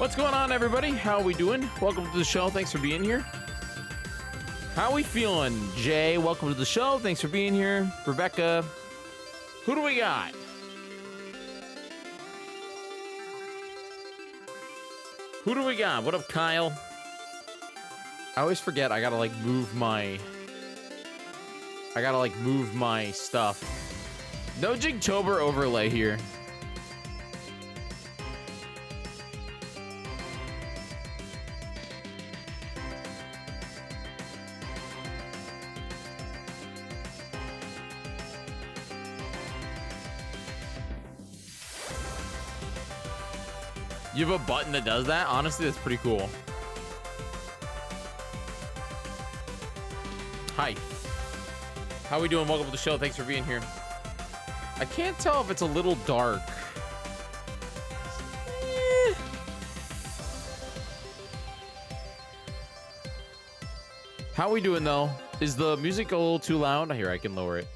What's going on, everybody? How are we doing? Welcome to the show. Thanks for being here. How are we feeling? Jay, welcome to the show. Thanks for being here. Rebecca, who do we got? Who do we got? What up, Kyle? I always forget I gotta like move my stuff. No Jigtober overlay here. You have a button that does that? Honestly, that's pretty cool. Hi. How we doing? Welcome to the show. Thanks for being here. I can't tell if it's a little dark. How we doing, though? Is the music a little too loud? Here, I can lower it.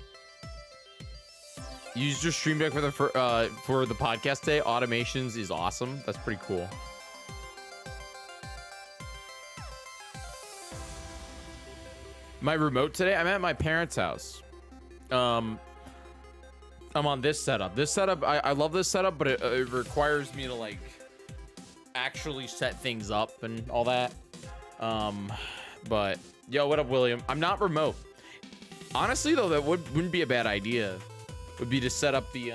You used your stream deck for the podcast today. Automations is awesome. That's pretty cool. My remote today, I'm at my parents' house. I'm on this setup. This setup, I love this setup, but it requires me to like actually set things up and all that. But yo, what up, William? I'm not remote. Honestly, though, that wouldn't be a bad idea. Would be to set up the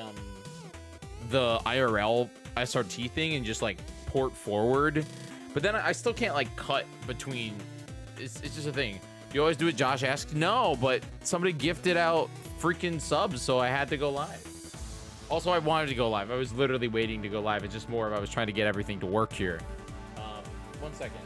IRL SRT thing and just like port forward, but then I still can't like cut between. It's just a thing. You always do it. Josh asked. No, but somebody gifted out freaking subs, so I had to go live. Also, I wanted to go live. I was literally waiting to go live. It's just more of I was trying to get everything to work here. 1 second.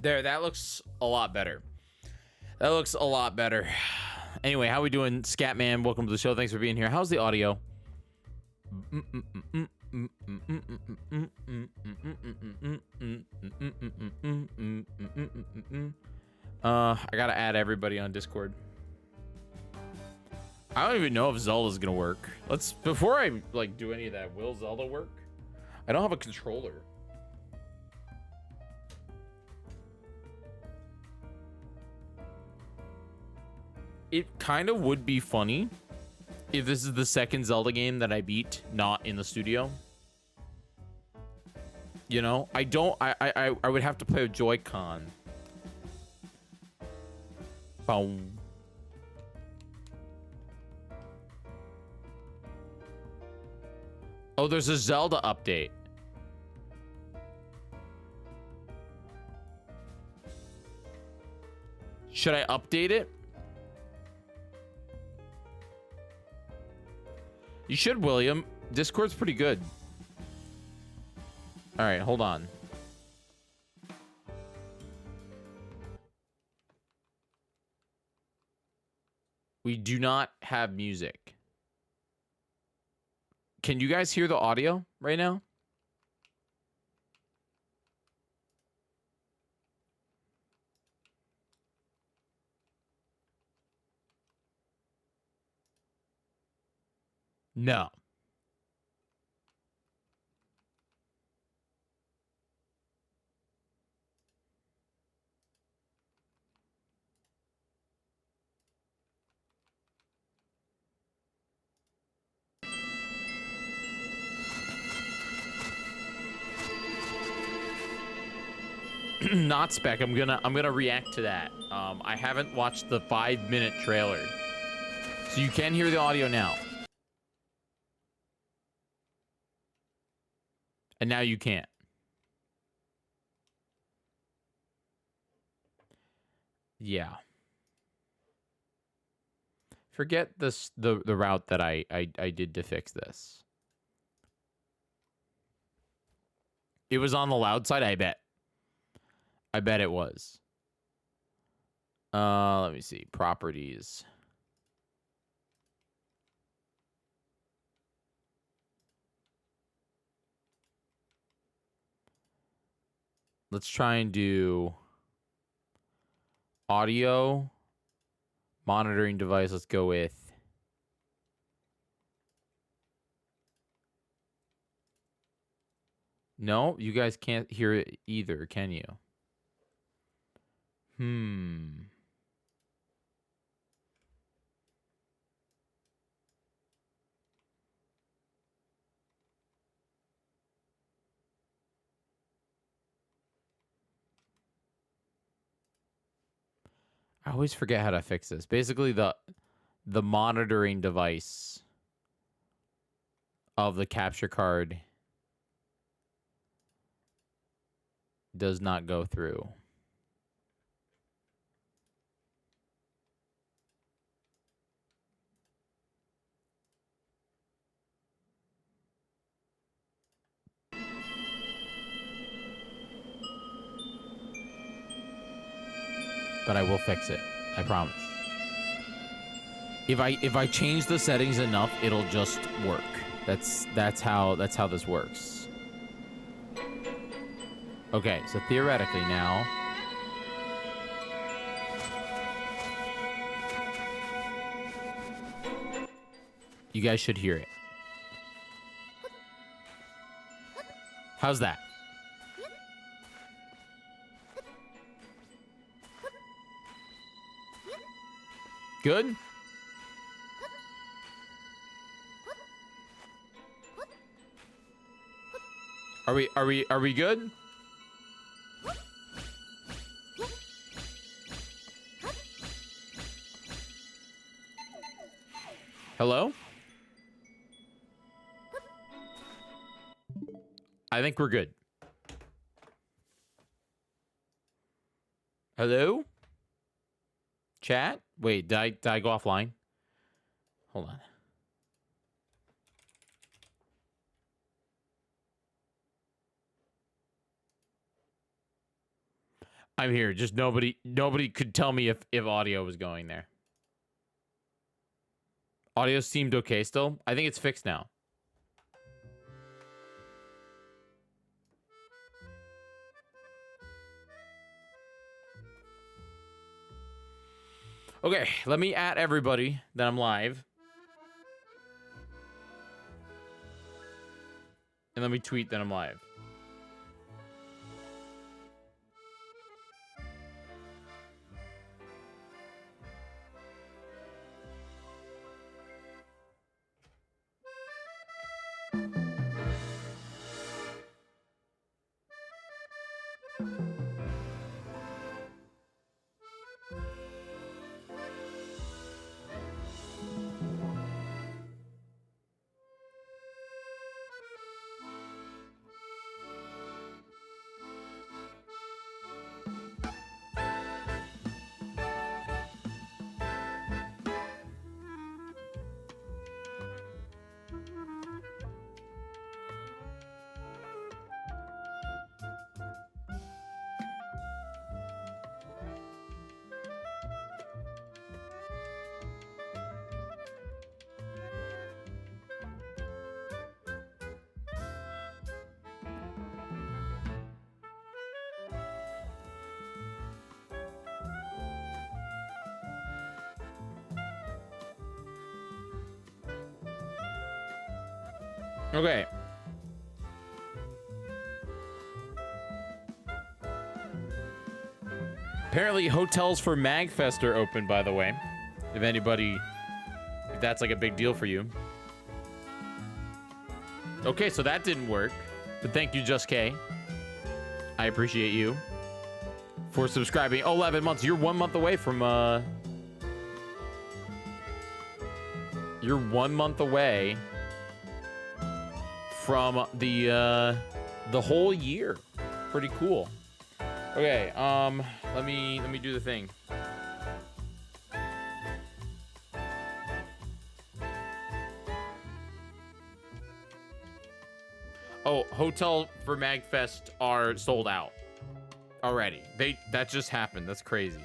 There, that looks a lot better. That looks a lot better. Anyway, how we doing, Scatman? Welcome to the show. Thanks for being here. How's the audio? I gotta add everybody on Discord. I don't even know if Zelda's gonna work. Before I like do any of that, will Zelda work? I don't have a controller. It kind of would be funny if this is the second Zelda game that I beat not in the studio. You know, I would have to play with Joy-Con. Boom. Oh, there's a Zelda update. Should I update it? You should, William. Discord's pretty good. All right, hold on. We do not have music. Can you guys hear the audio right now? No. not spec. I'm gonna react to that. I haven't watched the 5-minute trailer, so you can hear the audio now, and now you can't. Yeah. Forget this the route that I did to fix this. It was on the loud side, I bet. I bet it was. Let me see. Properties. Let's try and do audio monitoring device. Let's go with no, you guys can't hear it either, can you? I always forget how to fix this. Basically, the monitoring device of the capture card does not go through. But I will fix it. I promise. If I change the settings enough, it'll just work. That's how this works. Okay, so theoretically now, you guys should hear it. How's that? Good? Are we good? Hello? I think we're good. Hello? Chat? Wait, did I go offline? Hold on. I'm here. Just nobody could tell me if audio was going there. Audio seemed okay still. I think it's fixed now. Okay, let me at everybody that I'm live. And let me tweet that I'm live. Okay. Apparently, hotels for MagFest are open, by the way. If that's like a big deal for you. Okay, so that didn't work. But thank you, Just K. I appreciate you. for subscribing. 11 months. You're 1 month away from you're 1 month away from the whole year. Pretty cool. Okay, let me do the thing. Oh, hotel for MagFest are sold out already. That just happened. That's crazy.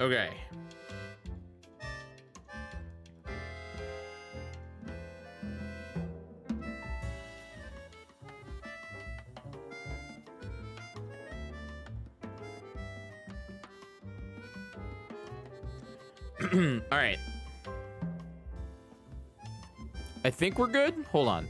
Okay. All right. I think we're good. Hold on.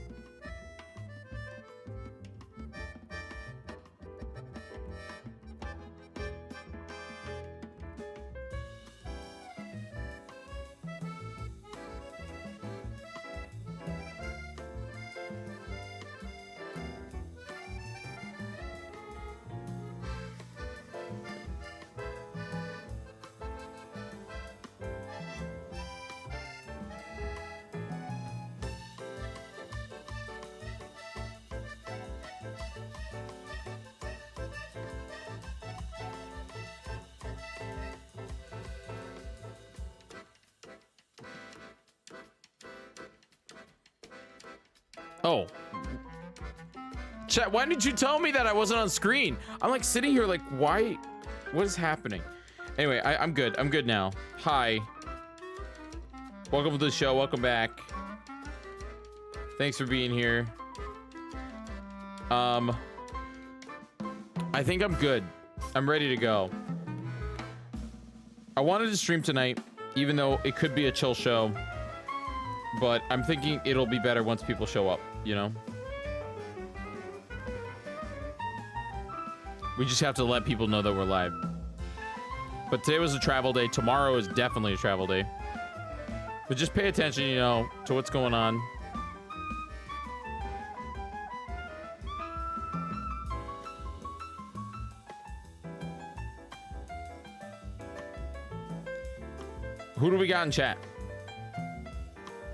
Oh. Chat, why didn't you tell me that I wasn't on screen? I'm like sitting here like, why? What is happening? Anyway, I'm good. I'm good now. Hi. Welcome to the show. Welcome back. Thanks for being here. I think I'm good. I'm ready to go. I wanted to stream tonight, even though it could be a chill show. But I'm thinking it'll be better once people show up, you know? We just have to let people know that we're live. But today was a travel day. Tomorrow is definitely a travel day. But just pay attention, you know, to what's going on. Who do we got in chat?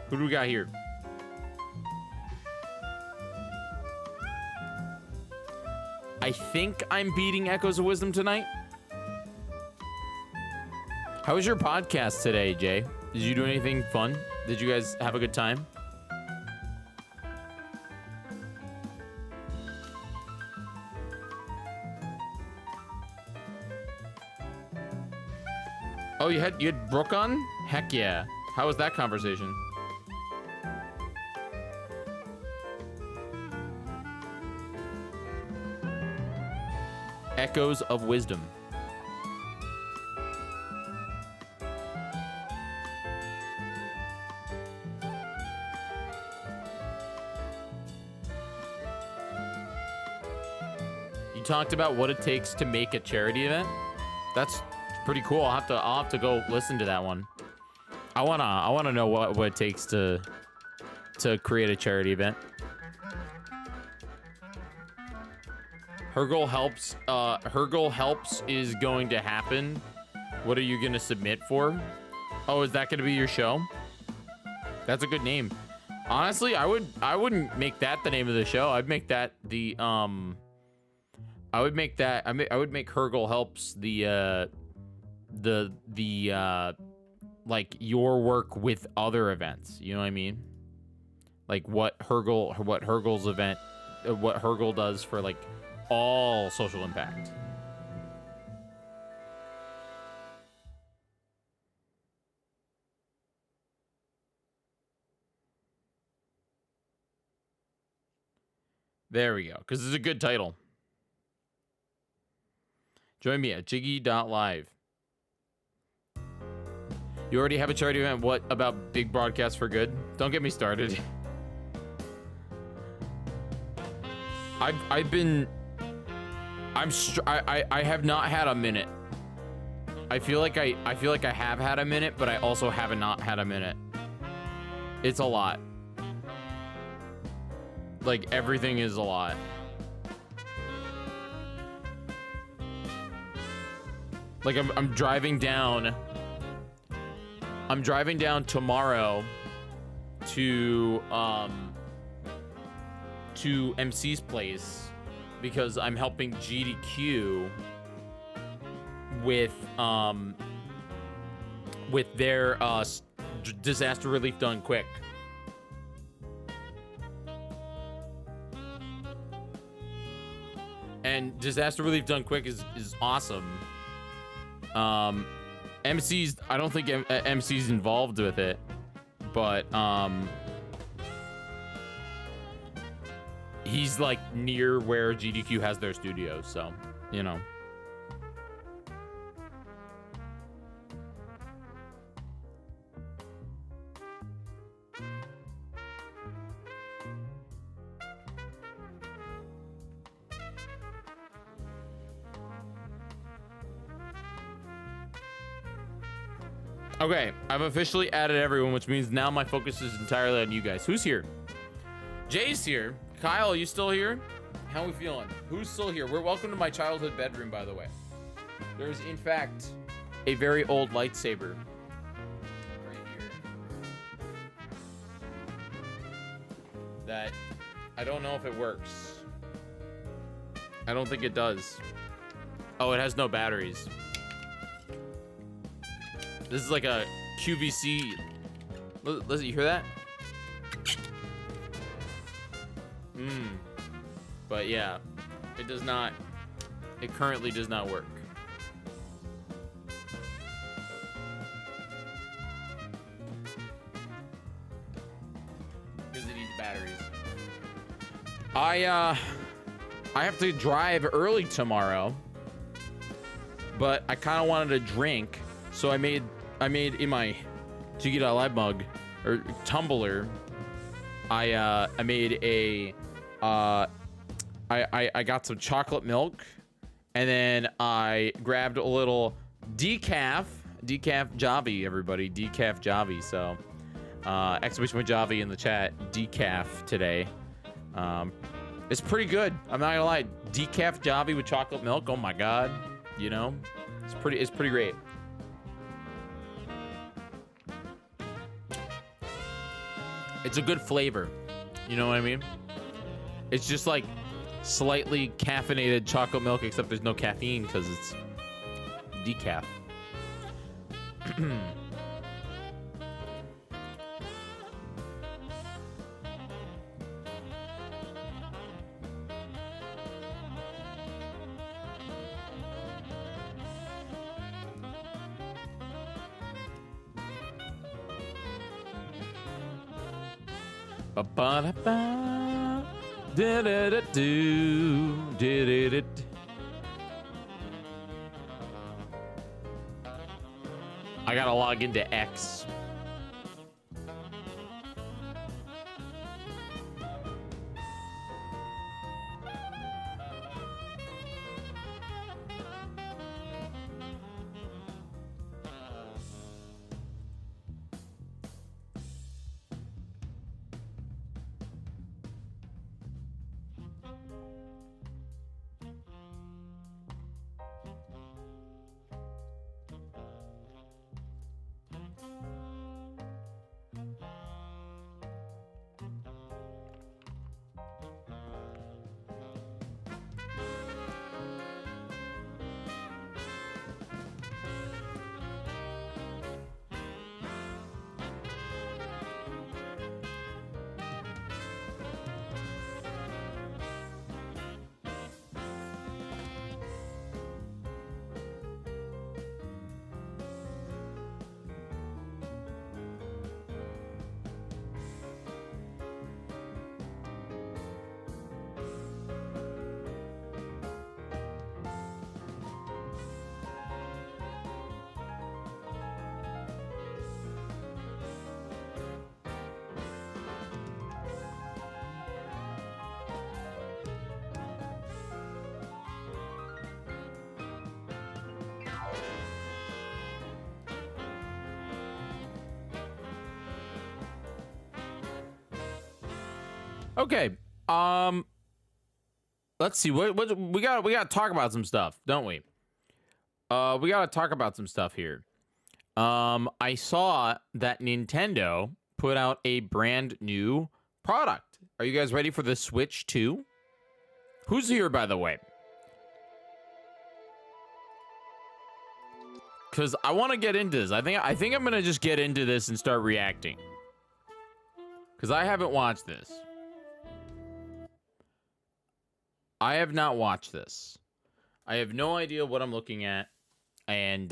Who do we got here? I think I'm beating Echoes of Wisdom tonight. How was your podcast today, Jay? Did you do anything fun? Did you guys have a good time? Oh, you had Brooke on? Heck yeah. How was that conversation? Echoes of Wisdom. You talked about what it takes to make a charity event. That's pretty cool. I'll have to go listen to that one. I wanna know what it takes to create a charity event. Her goal helps. Her goal helps is going to happen. What are you gonna submit for? Oh, is that gonna be your show? That's a good name. Honestly, I wouldn't make that the name of the show. I'd make that the I would make Her Goal Helps the like your work with other events. You know what I mean? Like what Her Goal does for like all social impact. There we go, because it's a good title. Join me at jiggy.live. You already have a charity event. What about Big Broadcast for Good? Don't get me started. I have not had a minute. I feel like I have had a minute, but I also have not had a minute. It's a lot. Like, everything is a lot. Like, I'm driving down. I'm driving down tomorrow to MC's place because I'm helping GDQ with their disaster relief done quick. And disaster relief done quick is awesome. MC's, I don't think MC's involved with it, but he's like near where GDQ has their studio, so you know. Okay, I've officially added everyone, which means now my focus is entirely on you guys. Who's here? Jay's here. Kyle, are you still here? How are we feeling? Who's still here? We're welcome to my childhood bedroom, by the way. There's, in fact, a very old lightsaber right here that I don't know if it works. I don't think it does. Oh, it has no batteries. This is like a QVC. Listen, you hear that? But yeah, it does not. It currently does not work. Because it needs batteries. I have to drive early tomorrow, but I kind of wanted a drink, so I made in my Jyggy.live mug or tumbler. I made a I got some chocolate milk, and then I grabbed a little decaf Javi, everybody, decaf Javi. So exclamation with Javi in the chat, decaf today. It's pretty good. I'm not gonna lie, decaf Javi with chocolate milk. Oh my god, you know, it's pretty great. It's a good flavor. You know what I mean? It's just like slightly caffeinated chocolate milk, except there's no caffeine because it's decaf. Ba-ba-da-ba. Da-da-da-do. Da-da-da-do. I gotta log into X. Okay, Let's see. What we got to talk about some stuff, don't we? We got to talk about some stuff here. I saw that Nintendo put out a brand new product. Are you guys ready for the Switch 2? Who's here, by the way? Because I want to get into this. I think I'm gonna just get into this and start reacting. Because I haven't watched this. I have not watched this. I have no idea what I'm looking at, and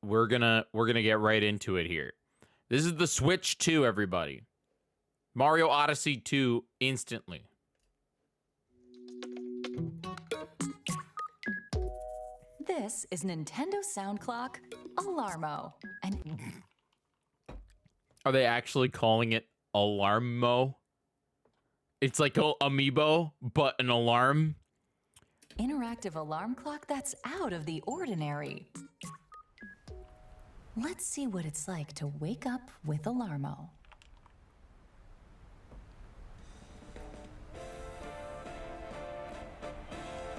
we're gonna get right into it here. This is the Switch 2, everybody. Mario Odyssey 2 instantly. This is Nintendo Sound Clock Alarmo. And Are they actually calling it Alarmo? It's like a amiibo, but an alarm. interactive alarm clock that's out of the ordinary. Let's see what it's like to wake up with Alarmo.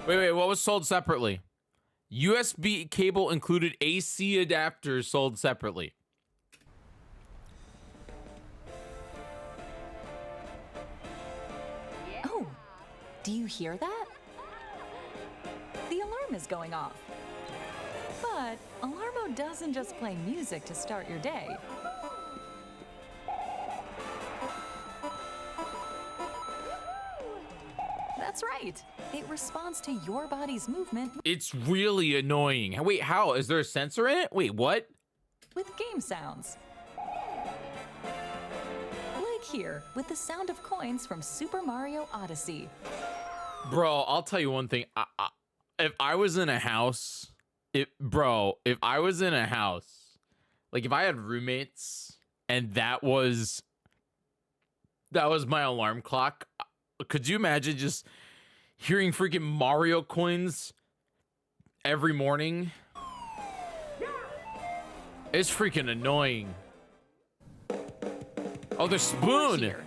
Wait, what was sold separately? USB cable included AC adapters sold separately. Oh, do you hear that? The alarm is going off. But Alarmo doesn't just play music to start your day. That's right. It responds to your body's movement It's really annoying. Wait, how? Is there a sensor in it? Wait, what? with game sounds. Like here, with the sound of coins from Super Mario Odyssey. Bro, I'll tell you one thing. If I was in a house, if I was in a house, like if I had roommates and that was my alarm clock, could you imagine just hearing freaking Mario coins every morning? It's freaking annoying. Oh, there's Spoon. Here.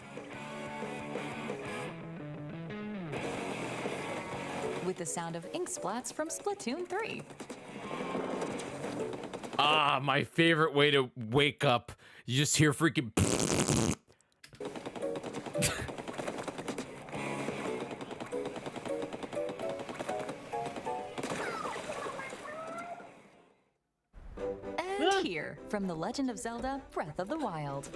With the sound of ink splats from Splatoon 3. Ah, my favorite way to wake up. You just hear freaking... And here, from The Legend of Zelda, Breath of the Wild.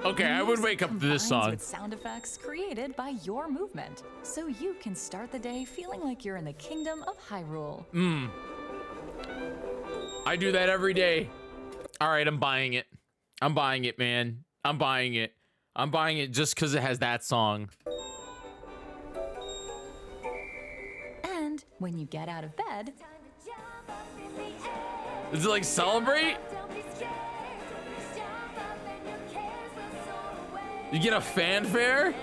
Okay, I would wake up to this Combines song. with sound effects created by your movement, so you can start the day feeling like you're in the kingdom of Hyrule. I do that every day. All right, I'm buying it. I'm buying it, man. I'm buying it. I'm buying it just because it has that song. And when you get out of bed, Does it like celebrate? You get a fanfare?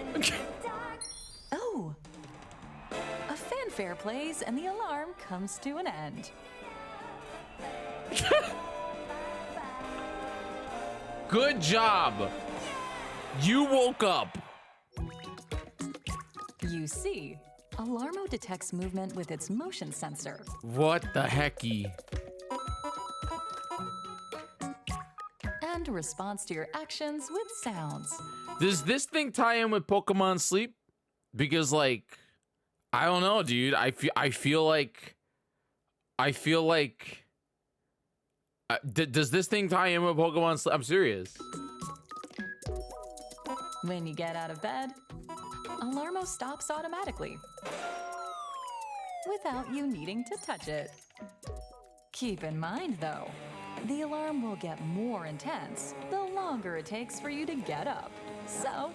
oh, a fanfare plays and the alarm comes to an end. Good job. You woke up. You see, Alarmo detects movement with its motion sensor. What the hecky? And responds to your actions with sounds. Does this thing tie in with Pokemon Sleep? Because like, I don't know, dude. I feel like. Does this thing tie in with Pokemon Sleep? I'm serious. When you get out of bed, Alarmo stops automatically without you needing to touch it. Keep in mind, though, the alarm will get more intense the longer it takes for you to get up. So,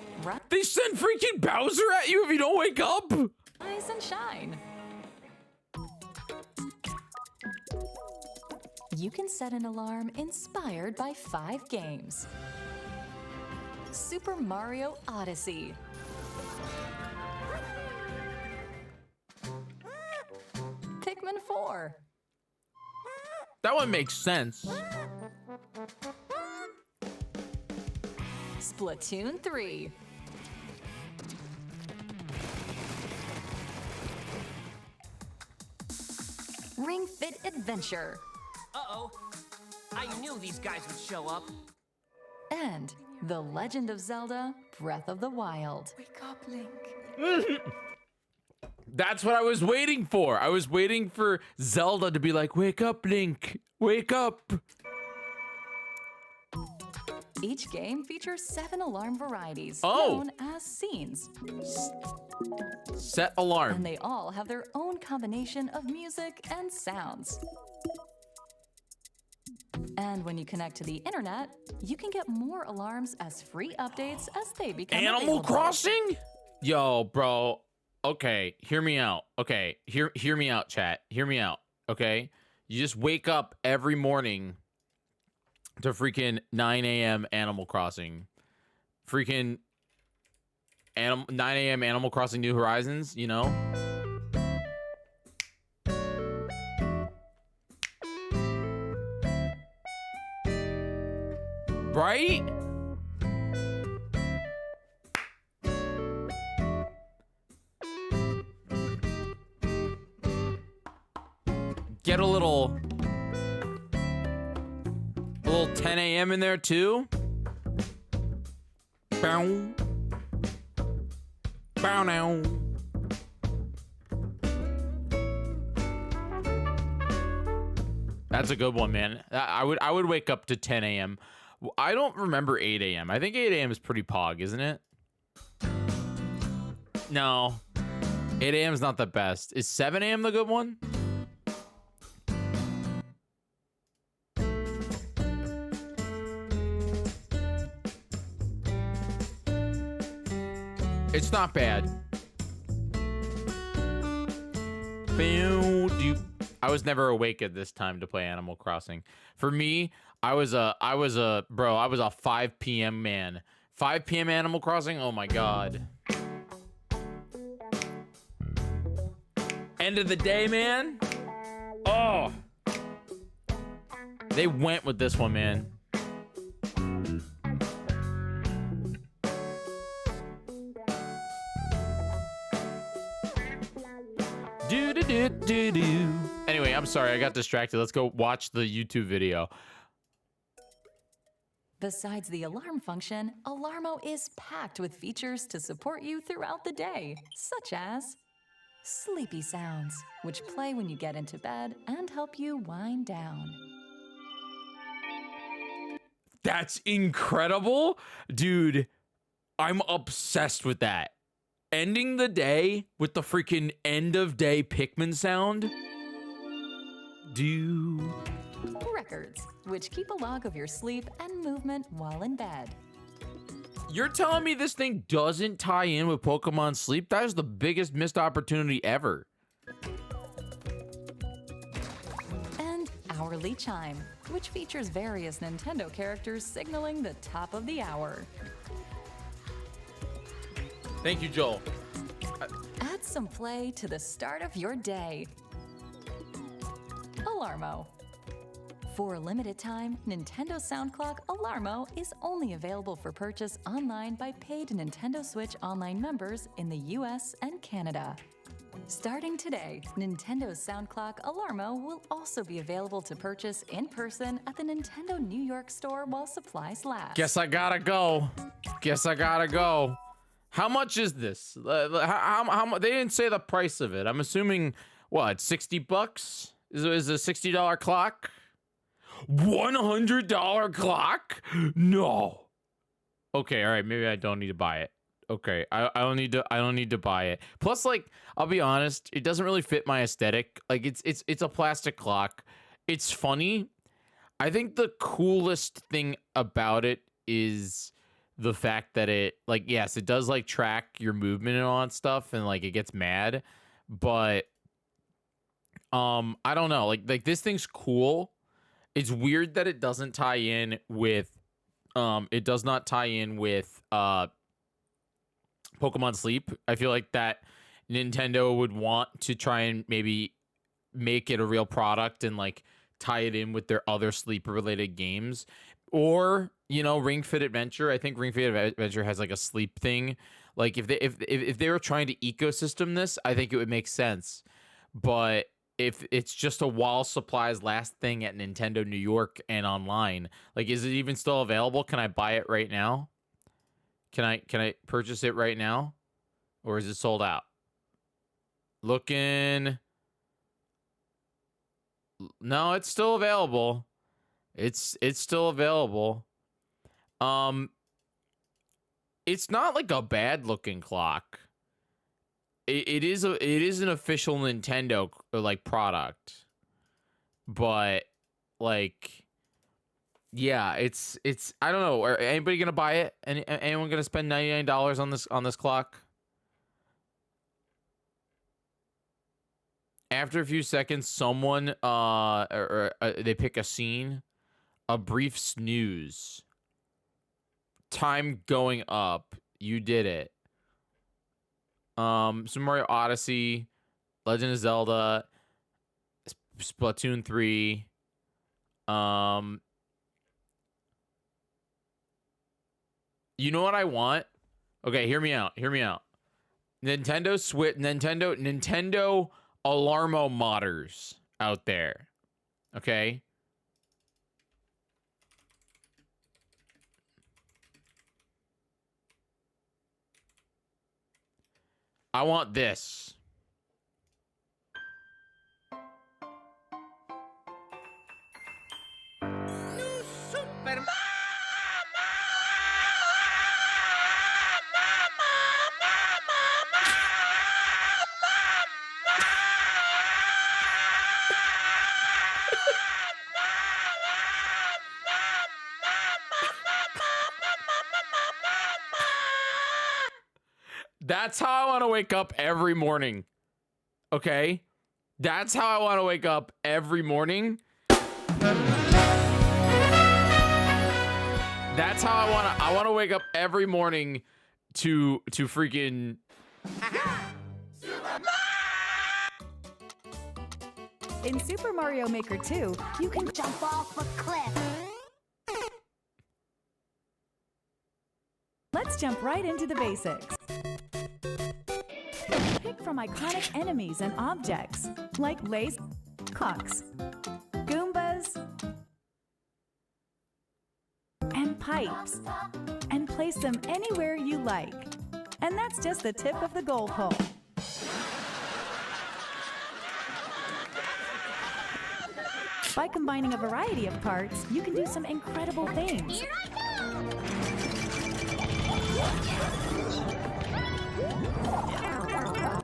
They send freaking Bowser at you if you don't wake up. rise and shine. You can set an alarm inspired by 5 games. Super Mario Odyssey. Pikmin 4. That one makes sense. Splatoon 3. Ring Fit Adventure. Uh-oh. I knew these guys would show up. And The Legend of Zelda: Breath of the Wild. Wake up, Link. That's what I was waiting for. I was waiting for Zelda to be like, wake up, Link, wake up. Each game features 7 alarm varieties Oh. known as scenes. Set alarm. And they all have their own combination of music and sounds. And when you connect to the internet, you can get more alarms as free updates as they become Animal available. Crossing? Yo, bro. Okay, hear me out. Okay, hear me out, chat. Hear me out. Okay? You just wake up every morning to freaking 9 a.m. Animal Crossing. Freaking 9 a.m. Animal Crossing New Horizons, you know? Right? Get a little 10 a.m. in there too. Bow. Bow now. That's a good one, man. I would wake up to 10 a.m. I don't remember 8 a.m. I think 8 a.m. is pretty pog, isn't it? No. 8 a.m. is not the best. Is 7 a.m. the good one? It's not bad. I was never awake at this time to play Animal Crossing. For me, I was a 5 p.m. man. 5 p.m. Animal Crossing? Oh my god. End of the day, man. Oh. They went with this one, man. Do. Anyway, I'm sorry, I got distracted. Let's go watch the YouTube video. Besides the alarm function, Alarmo is packed with features to support you throughout the day, such as sleepy sounds, which play when you get into bed and help you wind down. That's incredible. Dude, I'm obsessed with that. Ending the day with the freaking end of day Pikmin sound. Records, which keep a log of your sleep and movement while in bed. You're telling me this thing doesn't tie in with Pokemon Sleep? That is the biggest missed opportunity ever. And Hourly Chime, which features various Nintendo characters signaling the top of the hour. Thank you, Joel. Add some play to the start of your day. Alarmo. For a limited time, Nintendo Sound Clock Alarmo is only available for purchase online by paid Nintendo Switch Online members in the US and Canada. Starting today, Nintendo's Sound Clock Alarmo will also be available to purchase in person at the Nintendo New York store while supplies last. Guess I gotta go. How much is this? How much? They didn't say the price of it. I'm assuming, what, $60? Is a $60 clock? $100 clock? No. Okay, all right. Maybe I don't need to buy it. Okay, I don't need to buy it. Plus, like, I'll be honest, it doesn't really fit my aesthetic. Like, it's a plastic clock. It's funny. I think the coolest thing about it is the fact that it, like, yes, it does like track your movement and all that stuff, and like it gets mad, but I don't know, like this thing's cool. It's weird that it doesn't tie in with it does not tie in with Pokemon Sleep. I feel like that Nintendo would want to try and maybe make it a real product and like tie it in with their other sleep related games. Or, you know, Ring Fit Adventure. I think Ring Fit Adventure has like a sleep thing. Like if they were trying to ecosystem this, I think it would make sense. But if it's just a while supplies last thing at Nintendo New York and online. Like, is it even still available? Can I buy it right now? Can I purchase it right now? Or is it sold out? Looking. No, it's still available. It's still available. It's not like a bad looking clock. It is an official Nintendo like product, but like, yeah, it's I don't know. Are anybody gonna buy it? Anyone gonna spend $99 on this clock? After a few seconds, someone they pick a scene, a brief snooze, time going up. You did it. Super Mario Odyssey, Legend of Zelda, Splatoon 3. You know what I want? Okay, hear me out. Nintendo Switch, Nintendo Alarmo modders out there. Okay? I want this. That's how I want to wake up every morning. Okay? That's how I want to wake up every morning. That's how I want to wake up every morning to freaking In Super Mario Maker 2, you can Jump off a cliff. Let's jump right into the basics. Pick from iconic enemies and objects like lace clocks, Goombas, and pipes, and place them anywhere you like. And that's just the tip of the gold hole. By combining a variety of parts, you can do some incredible things. Here I go!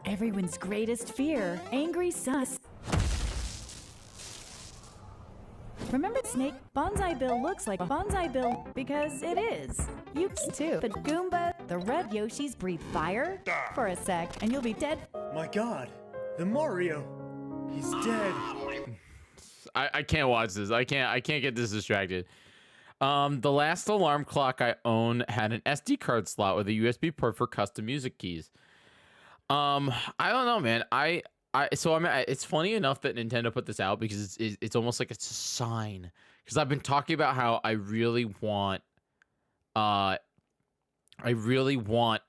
Everyone's greatest fear, angry sus. Remember Snake? Bonsai Bill looks like Bonsai Bill because it is. You too. But Goomba, the red Yoshis breathe fire for a sec and you'll be dead. My God, the Mario, he's dead. I can't watch this. I can't get this distracted. The last alarm clock I owned had an SD card slot with a USB port for custom music keys. I don't know, man. It's funny enough that Nintendo put this out because it's almost like it's a sign. Because I've been talking about how I really want a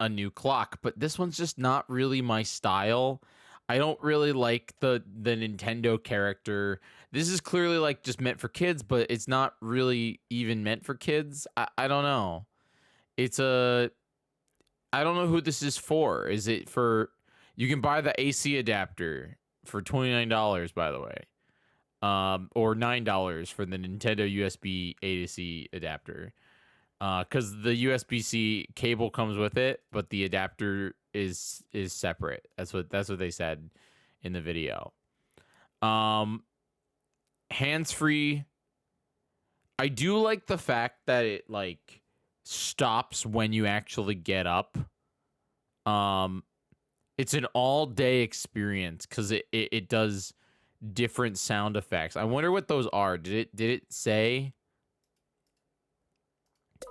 new clock, but this one's just not really my style. I don't really like the Nintendo character. This is clearly like just meant for kids, but it's not really even meant for kids. I don't know. I don't know who this is for. Is it for... You can buy the AC adapter for $29, by the way. Or $9 for the Nintendo USB A to C adapter. Because the USB-C cable comes with it, but the adapter is separate. That's what they said in the video. Hands-free. I do like the fact that it like stops when you actually get up. It's an all-day experience because it does different sound effects. I wonder what those are. Did it say?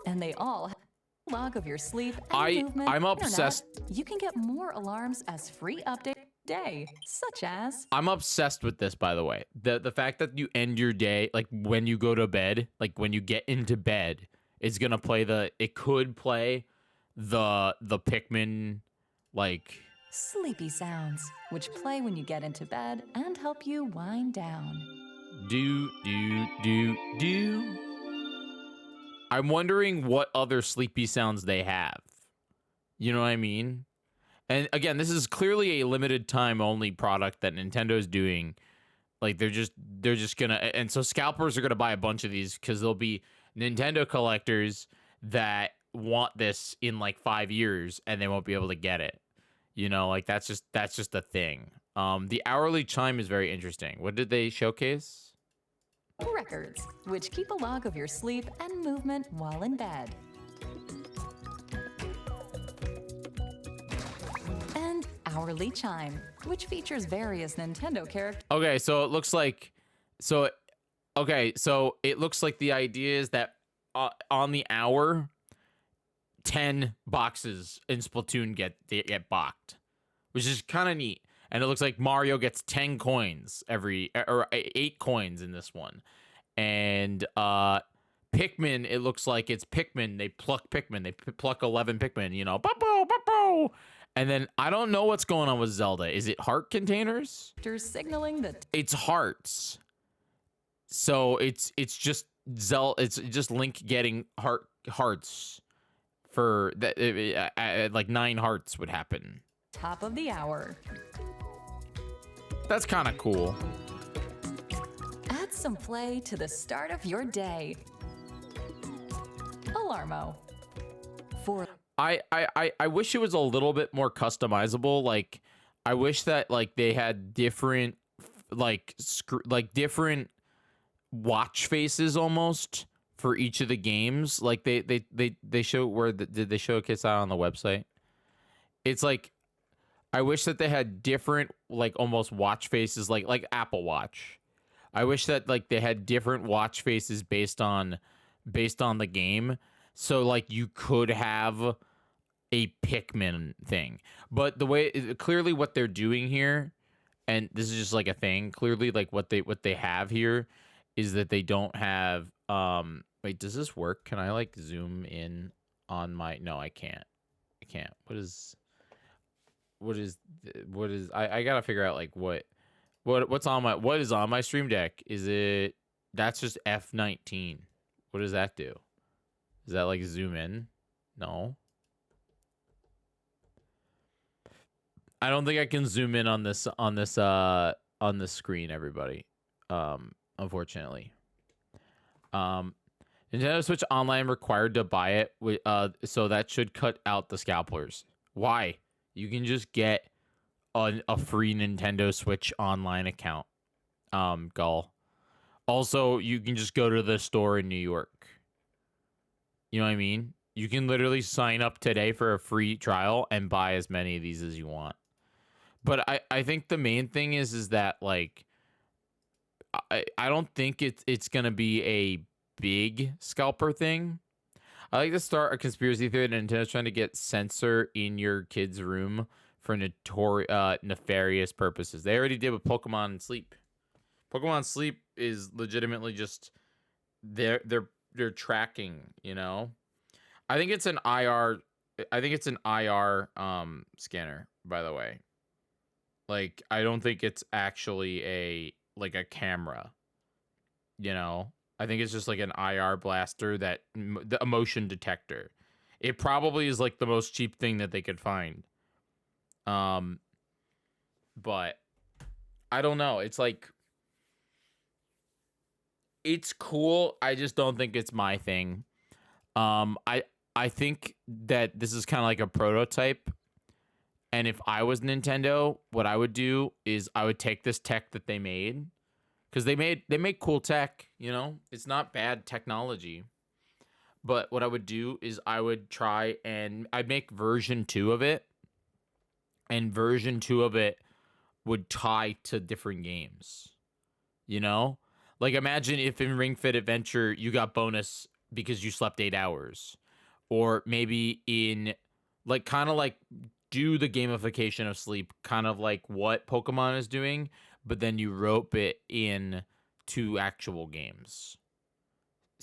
And they all have a log of your sleep and movement. I'm obsessed. Internet. You can get more alarms as free update day, such as... I'm obsessed with this, by the way. The fact that you end your day, like when you go to bed, like when you get into bed, it's gonna play it could play the Pikmin like sleepy sounds, which play when you get into bed and help you wind down. Do. I'm wondering what other sleepy sounds they have. You know what I mean? And again, this is clearly a limited time only product that Nintendo's doing. Like they're just gonna, and so scalpers are gonna buy a bunch of these because there'll be Nintendo collectors that want this in like 5 years and they won't be able to get it. You know, like that's just a thing. The hourly chime is very interesting. What did they showcase? Records, which keep a log of your sleep and movement while in bed. And hourly chime, which features various Nintendo characters. Okay, so it looks like, so it looks like the idea is that on the hour, 10 boxes in Splatoon get boxed, which is kind of neat. And it looks like Mario gets 10 coins or 8 coins in this one. And Pikmin, it looks like it's Pikmin. They pluck Pikmin. They pluck 11 Pikmin, you know. Ba-bo. And then I don't know what's going on with Zelda. Is it heart containers? Signaling that It's hearts. So it's just it's just Link getting hearts for that, like 9 hearts would happen. top of the hour. That's kind of cool. Add some play to the start of your day. Alarmo. For I wish it was a little bit more customizable. Like, I wish that like they had different different watch faces almost for each of the games. Like they show did they showcase that on the website? It's like I wish that they had different like almost watch faces like Apple Watch. I wish that like they had different watch faces based on the game. So like you could have a Pikmin thing. But the way clearly what they're doing here, and this is just like a thing, clearly like what they have here is that they don't have wait, does this work? Can I like zoom in on my no, I can't. What is I gotta figure out like what is on my stream deck? Is it that's just F19. What does that do? Does that like zoom in? No. I don't think I can zoom in on this screen, everybody. Unfortunately. Nintendo Switch Online required to buy it, so that should cut out the scalpers. Why? You can just get a free Nintendo Switch Online account. Gull. Also, you can just go to the store in New York. You know what I mean? You can literally sign up today for a free trial and buy as many of these as you want. But I think the main thing is that like I don't think it's gonna be a big scalper thing. I like to start a conspiracy theory that Nintendo's trying to get censor in your kid's room for nefarious purposes. They already did with Pokemon Sleep. Pokemon Sleep is legitimately just they're tracking, you know. I think it's an IR scanner, by the way. Like, I don't think it's actually a camera, you know? I think it's just like an IR blaster a motion detector. It probably is like the most cheap thing that they could find. But I don't know. It's like, it's cool. I just don't think it's my thing. I think that this is kind of like a prototype. And if I was Nintendo, what I would do is I would take this tech that they made, because they make cool tech, you know, it's not bad technology. But what I would do is I would try and I'd make version 2 of it, and version 2 of it would tie to different games, you know? Like, imagine if in Ring Fit Adventure you got bonus because you slept 8 hours, or maybe in like kind of like do the gamification of sleep, kind of like what Pokemon is doing, but then you rope it in to actual games.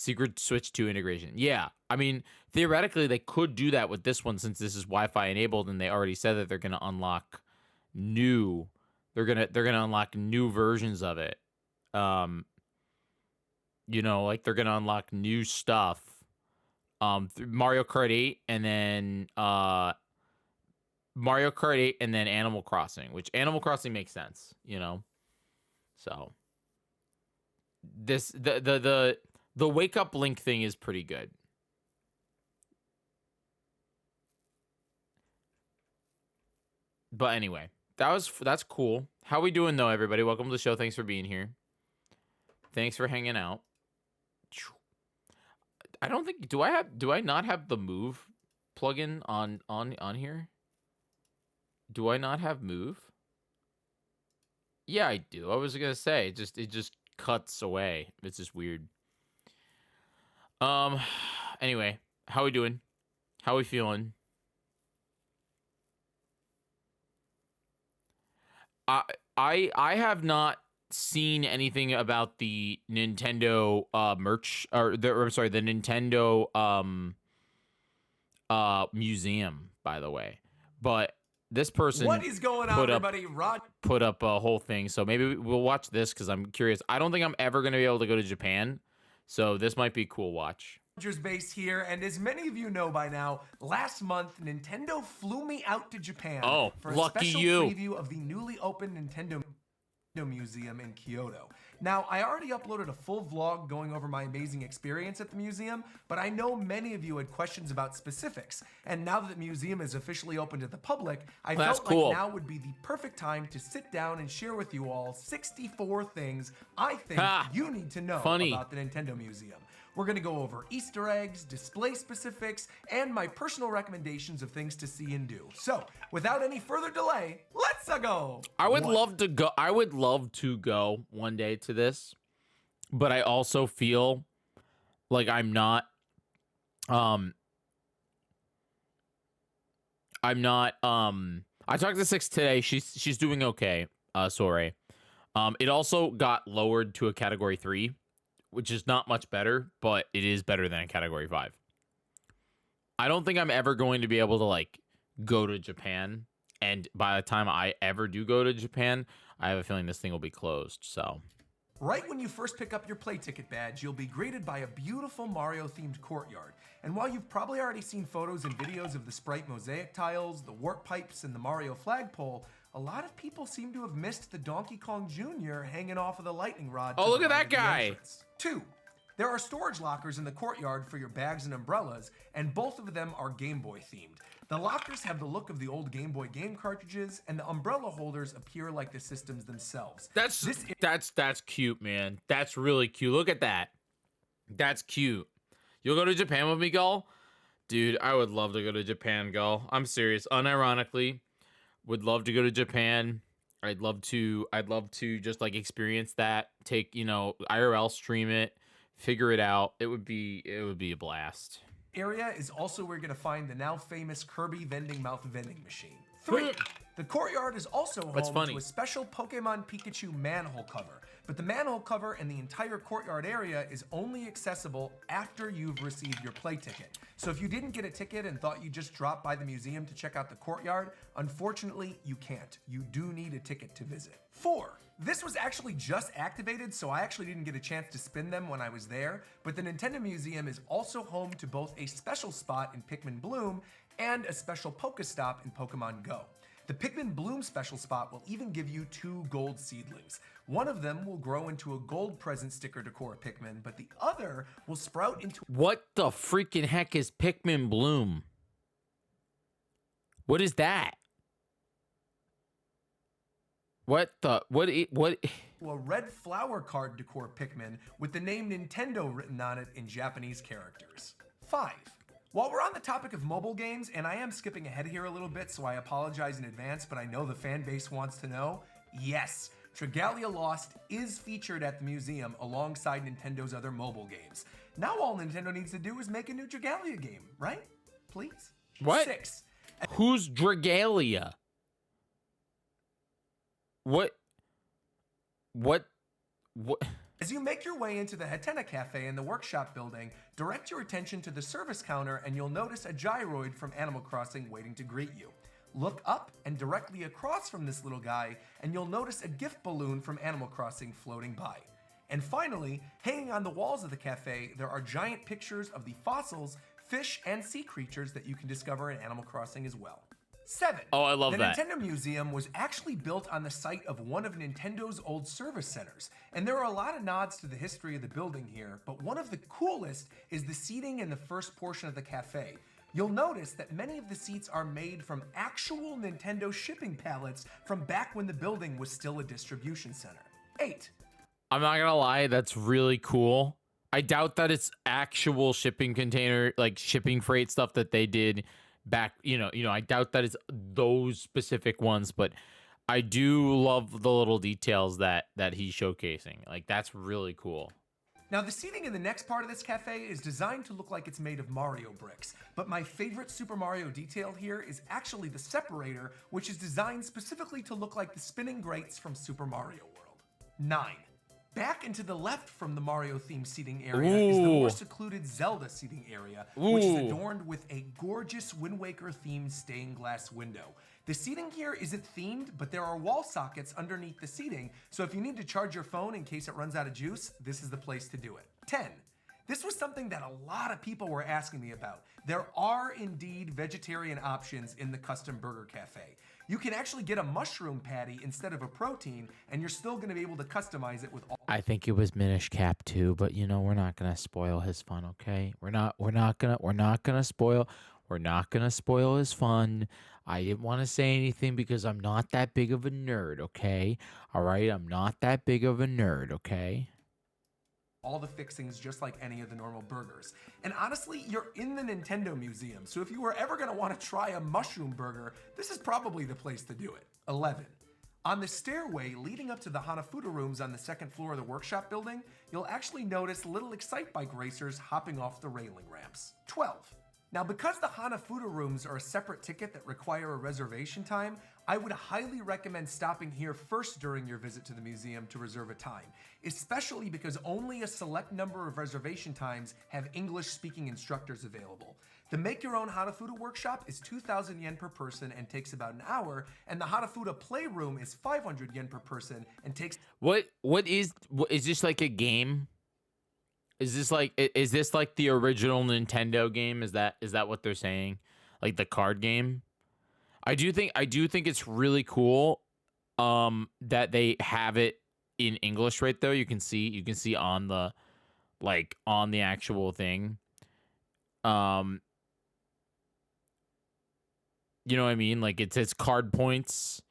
Secret Switch 2 integration. Yeah. I mean, theoretically, they could do that with this one since this is Wi-Fi enabled, and they already said that they're going to unlock new. They're gonna unlock new versions of it. Like they're gonna unlock new stuff. Through Mario Kart 8, and then Mario Kart 8, and then Animal Crossing, which Animal Crossing makes sense, So the Wake Up Link thing is pretty good. But anyway, that's cool. How we doing though, everybody? Welcome to the show. Thanks for being here. Thanks for hanging out. I don't think do I not have the Move plugin on here? Do I not have Move? Yeah, I do. I was gonna say it just cuts away. It's just weird. Anyway, how we doing? How we feeling? I have not seen anything about the Nintendo merch the Nintendo museum, by the way. But this person what is going on, everybody? Put up a whole thing, so maybe we'll watch this because I'm curious. I don't think I'm ever gonna be able to go to Japan, so this might be a cool watch. Base here, and as many of you know by now, last month Nintendo flew me out to Japan for a lucky special you. preview of the newly opened Nintendo Museum in Kyoto. Now, I already uploaded a full vlog going over my amazing experience at the museum, but I know many of you had questions about specifics, and now that the museum is officially open to the public, I felt like now would be the perfect time to sit down and share with you all 64 things I think you need to know about the Nintendo Museum. We're going to go over Easter eggs, display specifics, and my personal recommendations of things to see and do. So, without any further delay, let's go. I would love to go. I would love to go one day to this, but I also feel like I'm not. I talked to Six today. She's doing okay. Sorry. It also got lowered to a category 3. Which is not much better, but it is better than a category 5. I don't think I'm ever going to be able to go to Japan, and by the time I ever do go to Japan, I have a feeling this thing will be closed. So, right when you first pick up your play ticket badge, you'll be greeted by a beautiful Mario-themed courtyard. And while you've probably already seen photos and videos of the Sprite mosaic tiles, the warp pipes, and the Mario flagpole, a lot of people seem to have missed the Donkey Kong Jr. hanging off of the lightning rod. Oh, look at that guy! 2. There are storage lockers in the courtyard for your bags and umbrellas, and both of them are Game Boy themed. The lockers have the look of the old Game Boy game cartridges, and the umbrella holders appear like the systems themselves. That's cute, man. That's really cute. Look at that. That's cute. You'll go to Japan with me, Gull? Dude, I would love to go to Japan, Gull. I'm serious. Unironically, would love to go to Japan. I'd love to just experience that, take, IRL stream it, figure it out. It would be a blast. Area is also where you're going to find the now famous Kirby vending machine. 3. The courtyard is also home to a special Pokemon Pikachu manhole cover, but the manhole cover and the entire courtyard area is only accessible after you've received your play ticket. So if you didn't get a ticket and thought you just dropped by the museum to check out the courtyard, unfortunately you can't. You do need a ticket to visit. 4. This was actually just activated, so I actually didn't get a chance to spin them when I was there, but the Nintendo Museum is also home to both a special spot in Pikmin Bloom and a special Pokestop in Pokemon Go. The Pikmin Bloom special spot will even give you 2 gold seedlings. One of them will grow into a gold present sticker decor Pikmin, but the other will sprout into... What the freaking heck is Pikmin Bloom? What is that? What? A red flower card decor Pikmin with the name Nintendo written on it in Japanese characters. 5. While we're on the topic of mobile games, and I am skipping ahead here a little bit, so I apologize in advance, but I know the fan base wants to know, yes, Dragalia Lost is featured at the museum alongside Nintendo's other mobile games. Now all Nintendo needs to do is make a new Dragalia game, right? Please? What? 6. Who's Dragalia? What? As you make your way into the Hatena Cafe in the workshop building, direct your attention to the service counter and you'll notice a gyroid from Animal Crossing waiting to greet you. Look up and directly across from this little guy and you'll notice a gift balloon from Animal Crossing floating by. And finally, hanging on the walls of the cafe, there are giant pictures of the fossils, fish, and sea creatures that you can discover in Animal Crossing as well. 7. Oh, I love that. The Nintendo Museum was actually built on the site of one of Nintendo's old service centers, and there are a lot of nods to the history of the building here, but one of the coolest is the seating in the first portion of the cafe. You'll notice that many of the seats are made from actual Nintendo shipping pallets from back when the building was still a distribution center. 8. I'm not gonna lie, that's really cool. I doubt that it's actual shipping container, like shipping freight stuff that they did back, I doubt that it's those specific ones, but I do love the little details that he's showcasing. Like, that's really cool. Now, the seating in the next part of this cafe is designed to look like it's made of Mario bricks, but my favorite Super Mario detail here is actually the separator, which is designed specifically to look like the spinning grates from Super Mario World. 9. Back and to the left from the Mario-themed seating area is the more secluded Zelda seating area, which is adorned with a gorgeous Wind Waker-themed stained glass window. The seating here isn't themed, but there are wall sockets underneath the seating, so if you need to charge your phone in case it runs out of juice, this is the place to do it. 10. This was something that a lot of people were asking me about. There are indeed vegetarian options in the Custom Burger Cafe. You can actually get a mushroom patty instead of a protein, and you're still going to be able to customize it with all. I think it was Minish Cap too, but we're not gonna spoil his fun, okay? We're not gonna spoil his fun. I didn't want to say anything because I'm not that big of a nerd, okay? All right, I'm not that big of a nerd, okay? All the fixings just like any of the normal burgers. And honestly, you're in the Nintendo Museum, so if you were ever gonna wanna try a mushroom burger, this is probably the place to do it. 11. On the stairway leading up to the Hanafuda rooms on the second floor of the workshop building, you'll actually notice little Excitebike racers hopping off the railing ramps. 12. Now, because the Hanafuda rooms are a separate ticket that require a reservation time, I would highly recommend stopping here first during your visit to the museum to reserve a time, especially because only a select number of reservation times have English-speaking instructors available. The Make-Your-Own Hanafuda workshop is 2,000 yen per person and takes about an hour, and the Hanafuda Playroom is 500 yen per person and takes... What is this like a game? Is this like the original Nintendo game? Is that what they're saying? Like the card game? I do think it's really cool that they have it in English right there. You can see on the actual thing. You know what I mean? Like it says card points.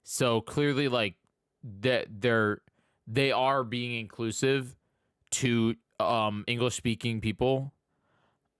So clearly like that they are being inclusive to English speaking people.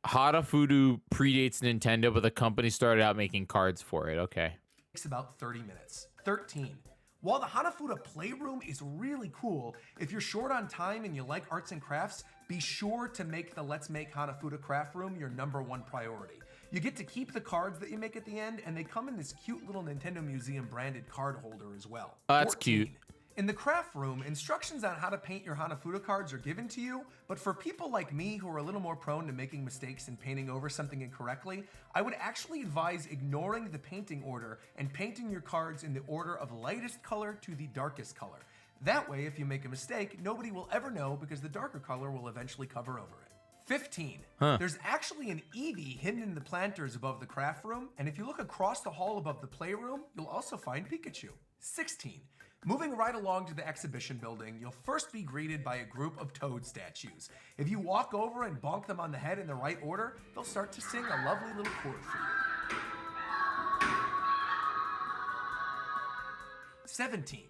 Hanafuda predates Nintendo, but the company started out making cards for it. Okay. Takes about 30 minutes. 13. While the Hanafuda Playroom is really cool, if you're short on time and you like arts and crafts, be sure to make the Let's Make Hanafuda Craft Room your #1 priority. You get to keep the cards that you make at the end, and they come in this cute little Nintendo Museum branded card holder as well. That's 14. cute. In the craft room, instructions on how to paint your Hanafuda cards are given to you, but for people like me who are a little more prone to making mistakes and painting over something incorrectly, I would actually advise ignoring the painting order and painting your cards in the order of lightest color to the darkest color. That way, if you make a mistake, nobody will ever know because the darker color will eventually cover over it. 15. There's actually an Eevee hidden in the planters above the craft room, and if you look across the hall above the playroom, you'll also find Pikachu. 16. Moving right along to the exhibition building, you'll first be greeted by a group of Toad statues. If you walk over and bonk them on the head in the right order, they'll start to sing a lovely little chord for you. 17.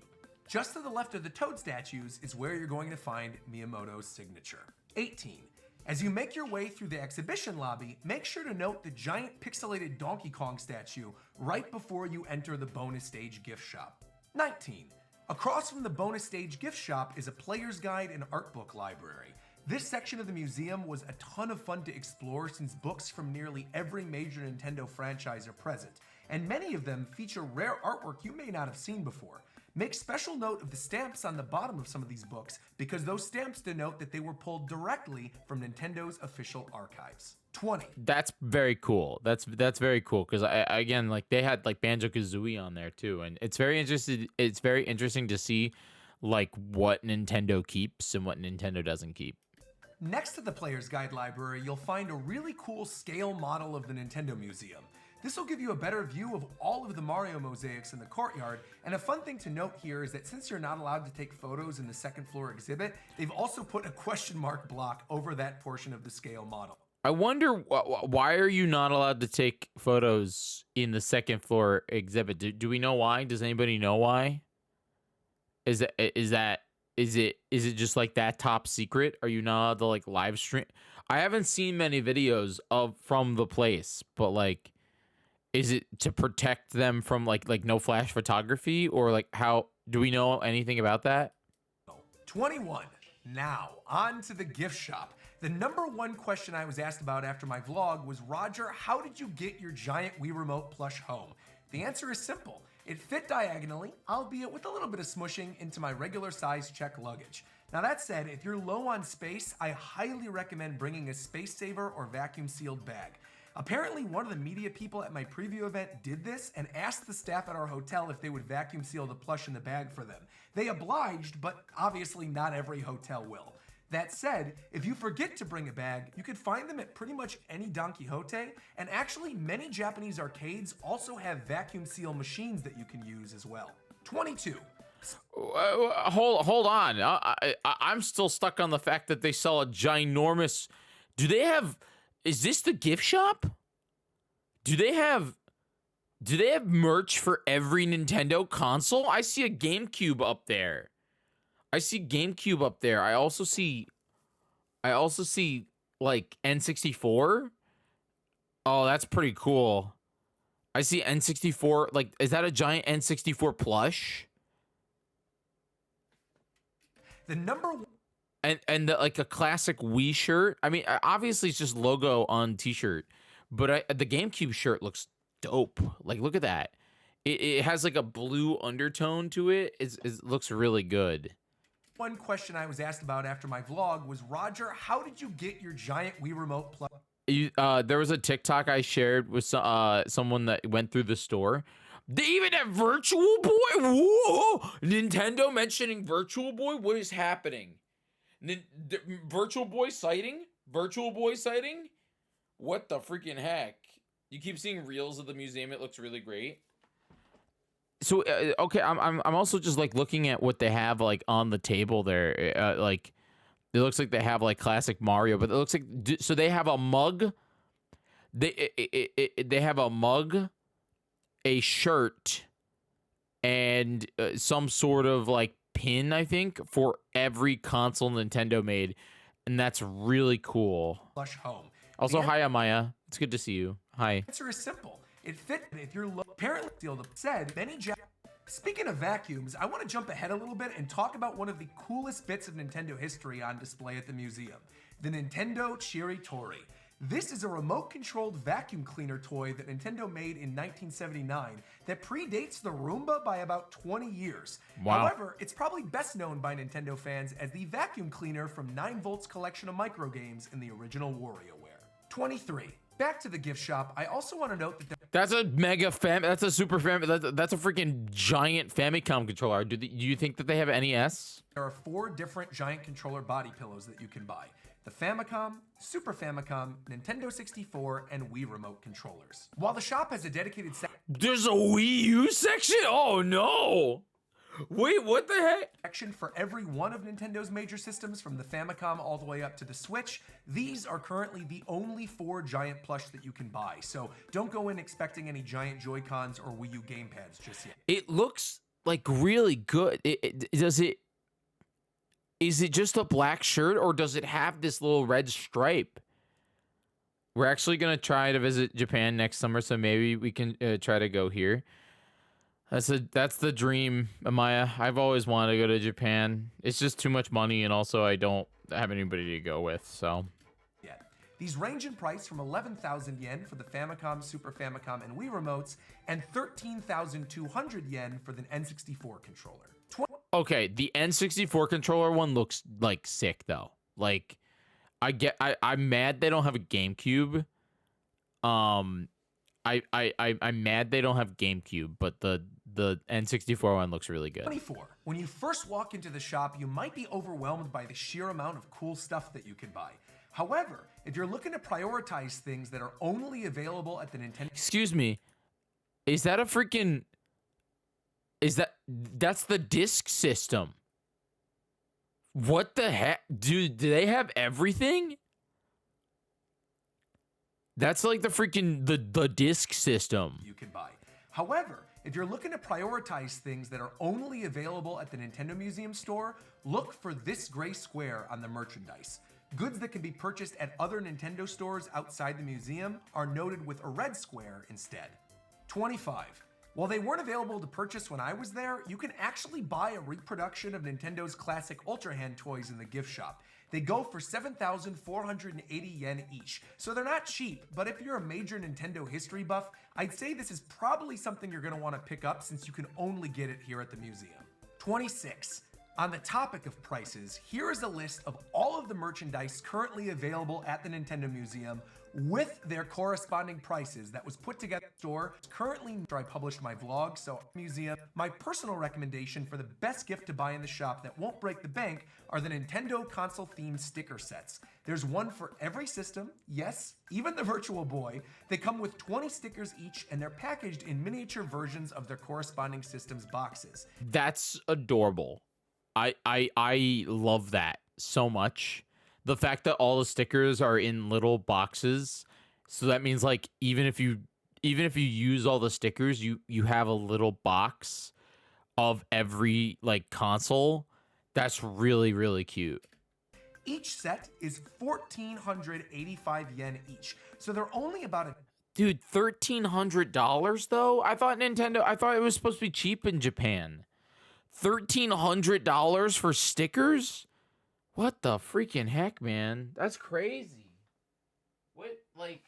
Just to the left of the Toad statues is where you're going to find Miyamoto's signature. 18. As you make your way through the exhibition lobby, make sure to note the giant pixelated Donkey Kong statue right before you enter the bonus stage gift shop. 19. Across from the bonus stage gift shop is a player's guide and art book library. This section of the museum was a ton of fun to explore since books from nearly every major Nintendo franchise are present, and many of them feature rare artwork you may not have seen before. Make special note of the stamps on the bottom of some of these books because those stamps denote that they were pulled directly from Nintendo's official archives. 20. That's very cool. That's very cool because again, like they had like Banjo-Kazooie on there too, and it's very interesting. It's very interesting to see like what Nintendo keeps and what Nintendo doesn't keep. Next to the Player's Guide library, you'll find a really cool scale model of the Nintendo Museum. This will give you a better view of all of the Mario mosaics in the courtyard, and a fun thing to note here is that since you're not allowed to take photos in the second floor exhibit, they've also put a question mark block over that portion of the scale model. I wonder why are you not allowed to take photos in the second floor exhibit? Do we know why? Does anybody know why? Is it just like that top secret? Are you not allowed to like live stream? I haven't seen many videos from the place, but like, is it to protect them from like no flash photography, or like how do we know anything about that? 21. Now on to the gift shop. The number one question I was asked about after my vlog was, Roger, how did you get your giant Wii Remote plush home? The answer is simple. It fit diagonally, albeit with a little bit of smushing, into my regular size check luggage. Now that said, if you're low on space, I highly recommend bringing a space saver or vacuum sealed bag. Apparently one of the media people at my preview event did this and asked the staff at our hotel if they would vacuum seal the plush in the bag for them. They obliged, but obviously not every hotel will. That said, if you forget to bring a bag, you could find them at pretty much any Don Quixote, and actually many Japanese arcades also have vacuum seal machines that you can use as well. 22. Hold on. I'm still stuck on the fact that they sell a ginormous. Is this the gift shop? Do they have merch for every Nintendo console? I see a GameCube up there. I also see like N64. Oh, that's pretty cool. I see N64. Like, is that a giant N64 plush? The number one. And like a classic Wii shirt. I mean, obviously it's just logo on t-shirt, but the GameCube shirt looks dope. Like, look at that. It has like a blue undertone to it. It looks really good. One question I was asked about after my vlog was, Roger, how did you get your giant Wii Remote plush? There was a TikTok I shared with someone that went through the store. They even have Virtual Boy. Whoa! Nintendo mentioning Virtual Boy. What is happening? Virtual Boy sighting? What the freaking heck? You keep seeing reels of the museum. It looks really great. So okay, I'm also just like looking at what they have like on the table there. Like it looks like they have like classic Mario, but it looks like so they have a mug. They have a mug, a shirt, and some sort of like pin, I think, for every console Nintendo made, and that's really cool. Plush home. Also, hi Amaya. It's good to see you. Hi. The answer is simple. It fit if you're low. Apparently, said many. Speaking of vacuums, I want to jump ahead a little bit and talk about one of the coolest bits of Nintendo history on display at the museum: the Nintendo Chiritori. This is a remote-controlled vacuum cleaner toy that Nintendo made in 1979 that predates the Roomba by about 20 years. Wow. However, it's probably best known by Nintendo fans as the vacuum cleaner from 9Volt's collection of micro games in the original WarioWare. 23. Back to the gift shop, I also want to note that that's a that's a super that's a freaking giant Famicom controller. Do you think that they have NES? There are 4 different giant controller body pillows that you can buy: the Famicom, Super Famicom, Nintendo 64, and Wii Remote controllers. While the shop has a dedicated there's a Wii U section? Oh no! Wait, what the heck? Section for every one of Nintendo's major systems, from the Famicom all the way up to the Switch. These are currently the only 4 giant plush that you can buy, so don't go in expecting any giant Joy-Cons or Wii U gamepads just yet. It looks like really good. Is it just a black shirt, or does it have this little red stripe? We're actually gonna try to visit Japan next summer, so maybe we can try to go here. That's the dream, Amaya. I've always wanted to go to Japan. It's just too much money, and also I don't have anybody to go with, so. Yeah. These range in price from 11,000 yen for the Famicom, Super Famicom, and Wii remotes, and 13,200 yen for the N64 controller. Okay, the N64 controller one looks like sick though. Like, I'm mad they don't have a GameCube. I'm mad they don't have GameCube, but the N64 one looks really good. 24. When you first walk into the shop, you might be overwhelmed by the sheer amount of cool stuff that you can buy. However, if you're looking to prioritize things that are only available at the Nintendo... Excuse me, is that a freaking... That's the disc system. What the heck? Dude, do they have everything? That's like the freaking the disc system. You can buy. However, if you're looking to prioritize things that are only available at the Nintendo Museum store, look for this gray square on the merchandise. Goods that can be purchased at other Nintendo stores outside the museum are noted with a red square instead. 25. While they weren't available to purchase when I was there, you can actually buy a reproduction of Nintendo's classic Ultra Hand toys in the gift shop. They go for 7,480 yen each, so they're not cheap, but if you're a major Nintendo history buff, I'd say this is probably something you're gonna wanna pick up since you can only get it here at the museum. 26. On the topic of prices, here is a list of all of the merchandise currently available at the Nintendo Museum with their corresponding prices that was put together in the store. Currently, after I published my vlog, so museum, my personal recommendation for the best gift to buy in the shop that won't break the bank are the Nintendo console themed sticker sets. There's one for every system, yes, even the Virtual Boy. They come with 20 stickers each and they're packaged in miniature versions of their corresponding systems boxes. That's adorable. I love that so much. The fact that all the stickers are in little boxes, so that means like even if you use all the stickers, you have a little box of every like console. That's really, really cute. Each set is 1,485 yen each, so they're only about a... Dude, $1,300 though? I thought it was supposed to be cheap in Japan. $1,300 for stickers? What the freaking heck, man? That's crazy. What, like,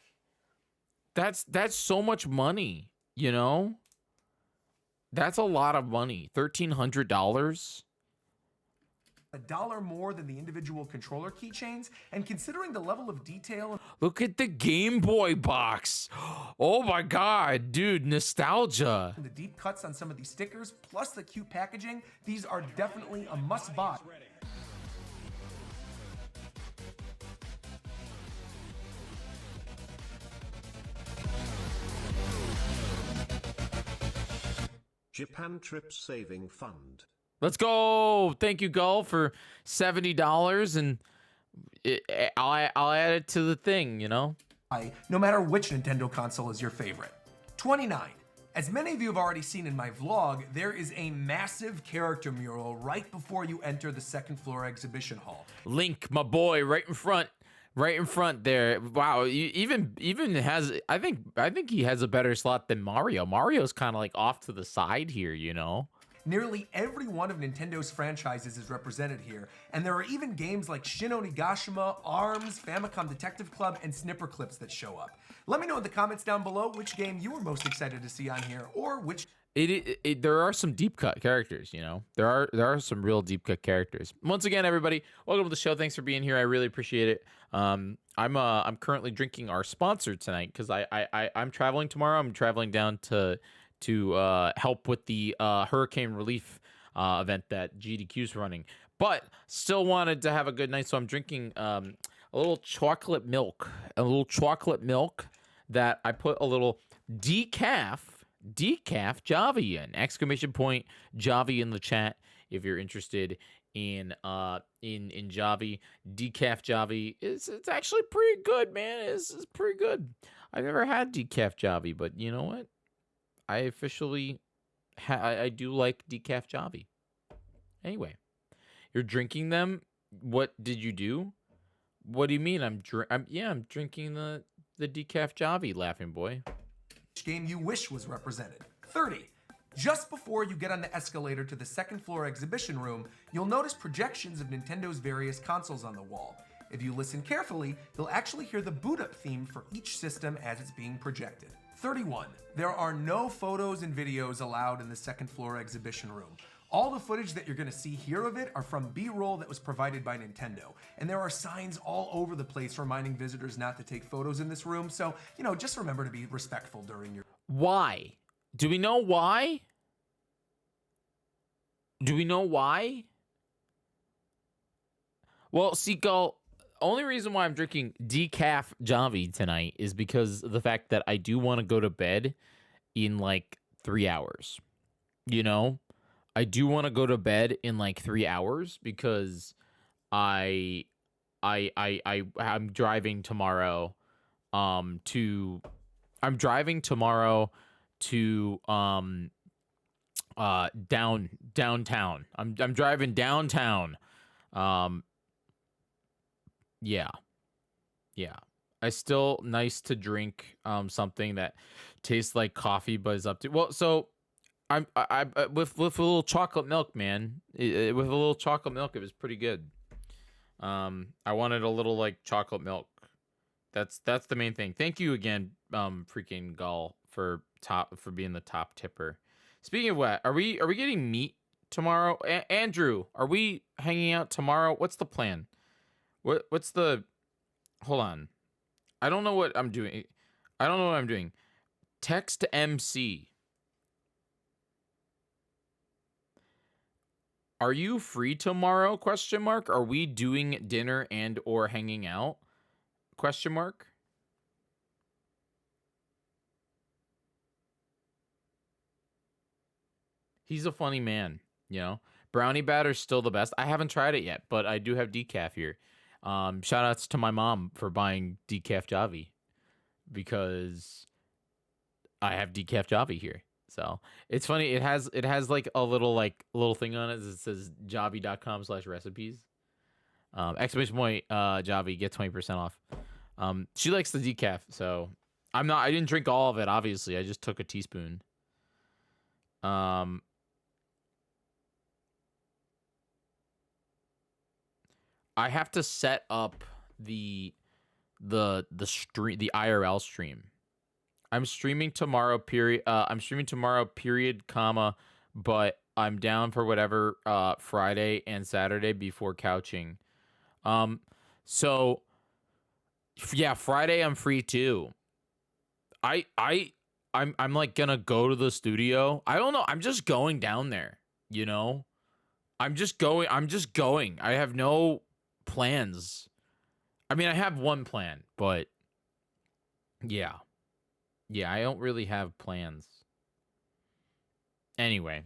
that's so much money, you know? That's a lot of money. $1,300? $1 more than the individual controller keychains, and considering the level of detail... Look at the Game Boy box. Oh my god, dude, nostalgia. The deep cuts on some of these stickers, plus the cute packaging, these are definitely a must-buy. Japan Trip Saving Fund. Let's go. Thank you, Gull, for $70, and I'll add it to the thing, you know? No matter which Nintendo console is your favorite. 29. As many of you have already seen in my vlog, there is a massive character mural right before you enter the second floor exhibition hall. Link, my boy, right in front there. Wow, even has, I think he has a better slot than Mario. Mario's kind of like off to the side here, you know? Nearly every one of Nintendo's franchises is represented here, and there are even games like Shin Onigashima, ARMS, Famicom Detective Club, and Snipper Clips that show up. Let me know in the comments down below which game you were most excited to see on here, or which... There are some deep cut characters, you know? There are some real deep cut characters. Once again, everybody, welcome to the show. Thanks for being here. I really appreciate it. I'm currently drinking our sponsor tonight because I'm traveling tomorrow. I'm traveling down to help with the hurricane relief event that GDQ's running, but still wanted to have a good night, so I'm drinking a little chocolate milk that I put a little decaf Javi in, exclamation point Javi in the chat if you're interested in Javi. Decaf Javi it's actually pretty good, man. It's pretty good. I've never had decaf Javi, but you know what? I officially, I do like decaf Javi. Anyway, you're drinking them. What did you do? What do you mean? I'm drinking the decaf Javi, laughing boy. Which game you wish was represented. 30. Just before you get on the escalator to the second floor exhibition room, you'll notice projections of Nintendo's various consoles on the wall. If you listen carefully, you'll actually hear the boot up theme for each system as it's being projected. 31. There are no photos and videos allowed in the second floor exhibition room. All the footage that you're gonna see here of it are from B-roll that was provided by Nintendo. And there are signs all over the place reminding visitors not to take photos in this room. So, just remember to be respectful during your... Why? Do we know why? Do we know why? Well, Seagull, only reason why I'm drinking decaf Javi tonight is because of the fact that I do want to go to bed in like 3 hours. I do want to go to bed in like 3 hours because I'm driving tomorrow to downtown. I'm driving downtown. Yeah. It's still nice to drink something that tastes like coffee but is up to... Well, so I with a little chocolate milk, man. With a little chocolate milk, it was pretty good. I wanted a little like chocolate milk. That's the main thing. Thank you again, freaking Gull, for being the top tipper. Speaking of what, are we getting meat tomorrow? Andrew, are we hanging out tomorrow? What's the plan? What's the... Hold on. I don't know what I'm doing. Text MC. Are you free tomorrow? ? Are we doing dinner and or hanging out? ? He's a funny man, Brownie batter's still the best. I haven't tried it yet, but I do have decaf here. Shout outs to my mom for buying decaf Javi because I have decaf Javi here. So it's funny. It has like a little thing on it that says javi.com/recipes. Exclamation point, Javi, get 20% off. She likes the decaf. So I didn't drink all of it. Obviously I just took a teaspoon. I have to set up the IRL stream. I'm streaming tomorrow, period. Comma, but I'm down for whatever Friday and Saturday before couching. So yeah, Friday I'm free too. I'm like gonna go to the studio. I don't know. I'm just going down there, I'm just going. I have no plans. I mean, I have one plan, but yeah, I don't really have plans. Anyway.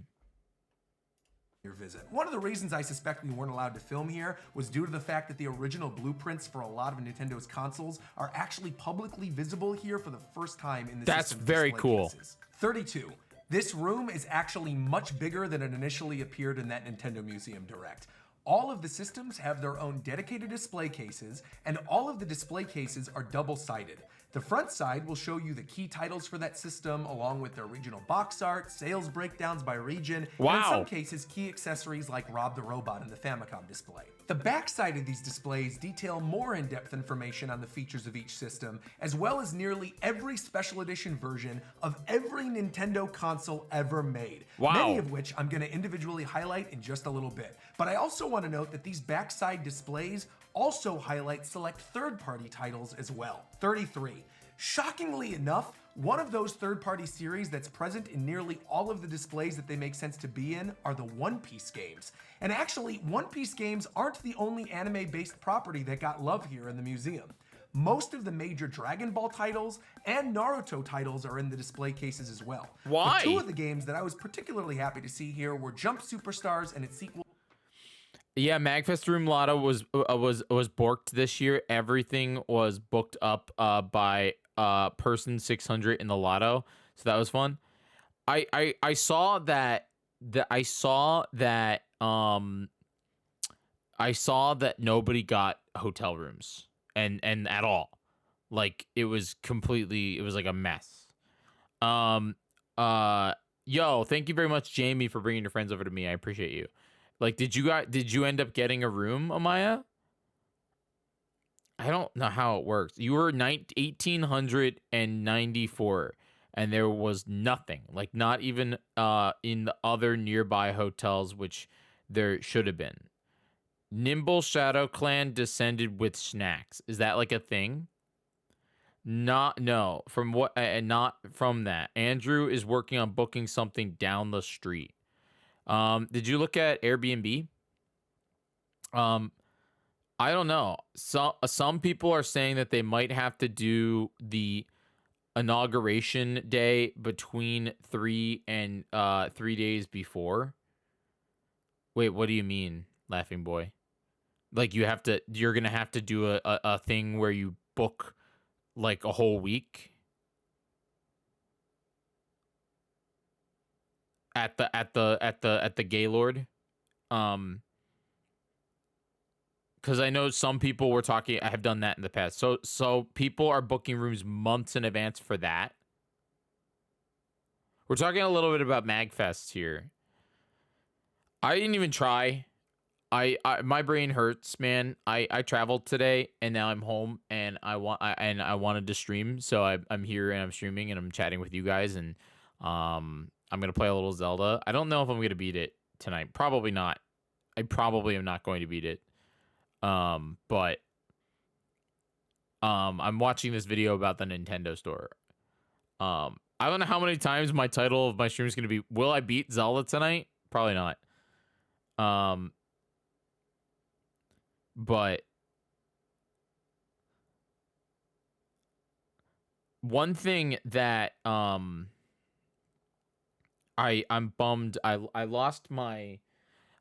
Your visit. One of the reasons I suspect we weren't allowed to film here was due to the fact that the original blueprints for a lot of Nintendo's consoles are actually publicly visible here for the first time in the That's very cool. Cases. 32. This room is actually much bigger than it initially appeared in that Nintendo Museum Direct. All of the systems have their own dedicated display cases, and all of the display cases are double-sided. The front side will show you the key titles for that system, along with their regional box art, sales breakdowns by region, and in some cases, key accessories like Rob the Robot in the Famicom display. The back side of these displays detail more in-depth information on the features of each system, as well as nearly every special edition version of every Nintendo console ever made. Many of which I'm going to individually highlight in just a little bit. But I also want to note that these backside displays also highlight select third-party titles as well. 33. Shockingly enough, one of those third-party series that's present in nearly all of the displays that they make sense to be in are the One Piece games. And actually, One Piece games aren't the only anime-based property that got love here in the museum. Most of the major Dragon Ball titles and Naruto titles are in the display cases as well. Why? But two of the games that I was particularly happy to see here were Jump Superstars and its sequel. Yeah, Magfest Room Lotto was borked this year. Everything was booked up by person 600 in the lotto, so that was fun. I saw that nobody got hotel rooms and at all. Like it was like a mess. Yo, thank you very much, Jamie, for bringing your friends over to me. I appreciate you. Like, did you end up getting a room, Amaya? I don't know how it works. You were 1894 and there was nothing, like not even in the other nearby hotels, which there should have been. Nimble Shadow Clan descended with snacks. Is that like a thing? Not no. From what and not from that. Andrew is working on booking something down the street. Did you look at Airbnb? I don't know. Some people are saying that they might have to do the inauguration day between 3 days before. Wait, what do you mean, Laughing Boy? Like you're gonna have to do a thing where you book like a whole week at the Gaylord. Because I know some people were talking. I have done that in the past. So people are booking rooms months in advance for that. We're talking a little bit about MagFest here. I didn't even try. I my brain hurts, man. I traveled today and now I'm home and I wanted to stream, so I'm here and I'm streaming and I'm chatting with you guys and I'm gonna play a little Zelda. I don't know if I'm gonna beat it tonight. Probably not. I probably am not going to beat it. But I'm watching this video about the Nintendo store. I don't know how many times my title of my stream is gonna be. Will I beat Zelda tonight? Probably not. But one thing that I'm bummed. I lost my.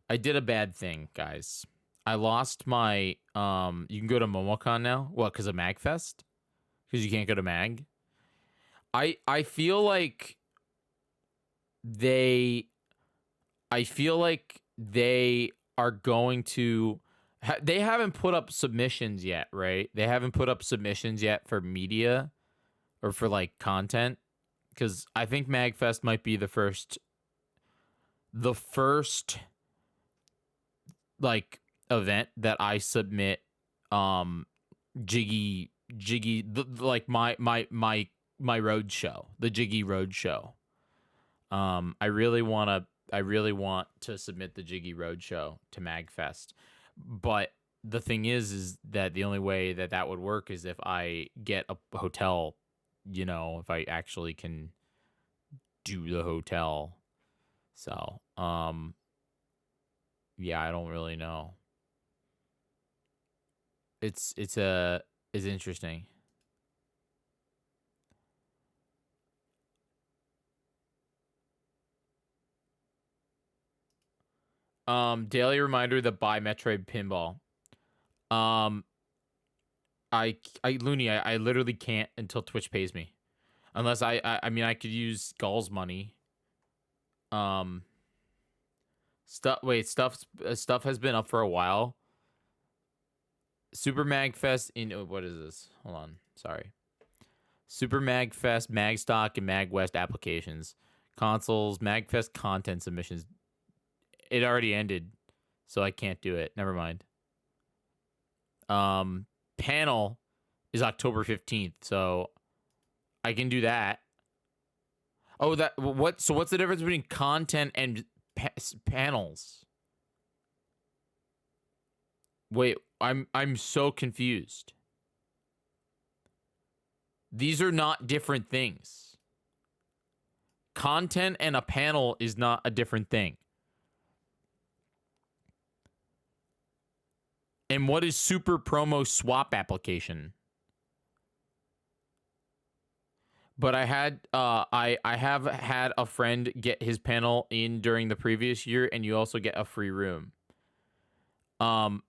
I did a bad thing, guys. I lost my. You can go to MomoCon now. What? Because of MagFest? Because you can't go to Mag. I feel like they. I feel like they are going to. They haven't put up submissions yet, right? They haven't put up submissions yet for media or for like content, because I think MagFest might be the first like event that I submit Jyggy like my road show, the Jyggy Road Show. I really want to submit the Jyggy Road Show to MagFest. But the thing is that the only way that would work is if I get a hotel, if I actually can do the hotel. So, yeah, I don't really know. It's interesting. Daily reminder to buy Metroid Pinball. Looney, I literally can't until Twitch pays me, unless I mean I could use Gull's money. Stuff has been up for a while. Super Magfest in what is this? Hold on, sorry. Super Magfest, Magstock, and MagWest applications, consoles, Magfest content submissions. It already ended, so I can't do it. Never mind. Panel is October 15th, so I can do that. Oh, so what's the difference between content and panels? Wait, I'm so confused. These are not different things. Content and a panel is not a different thing. And what is Super Promo Swap application? But I have had a friend get his panel in during the previous year, and you also get a free room. Well,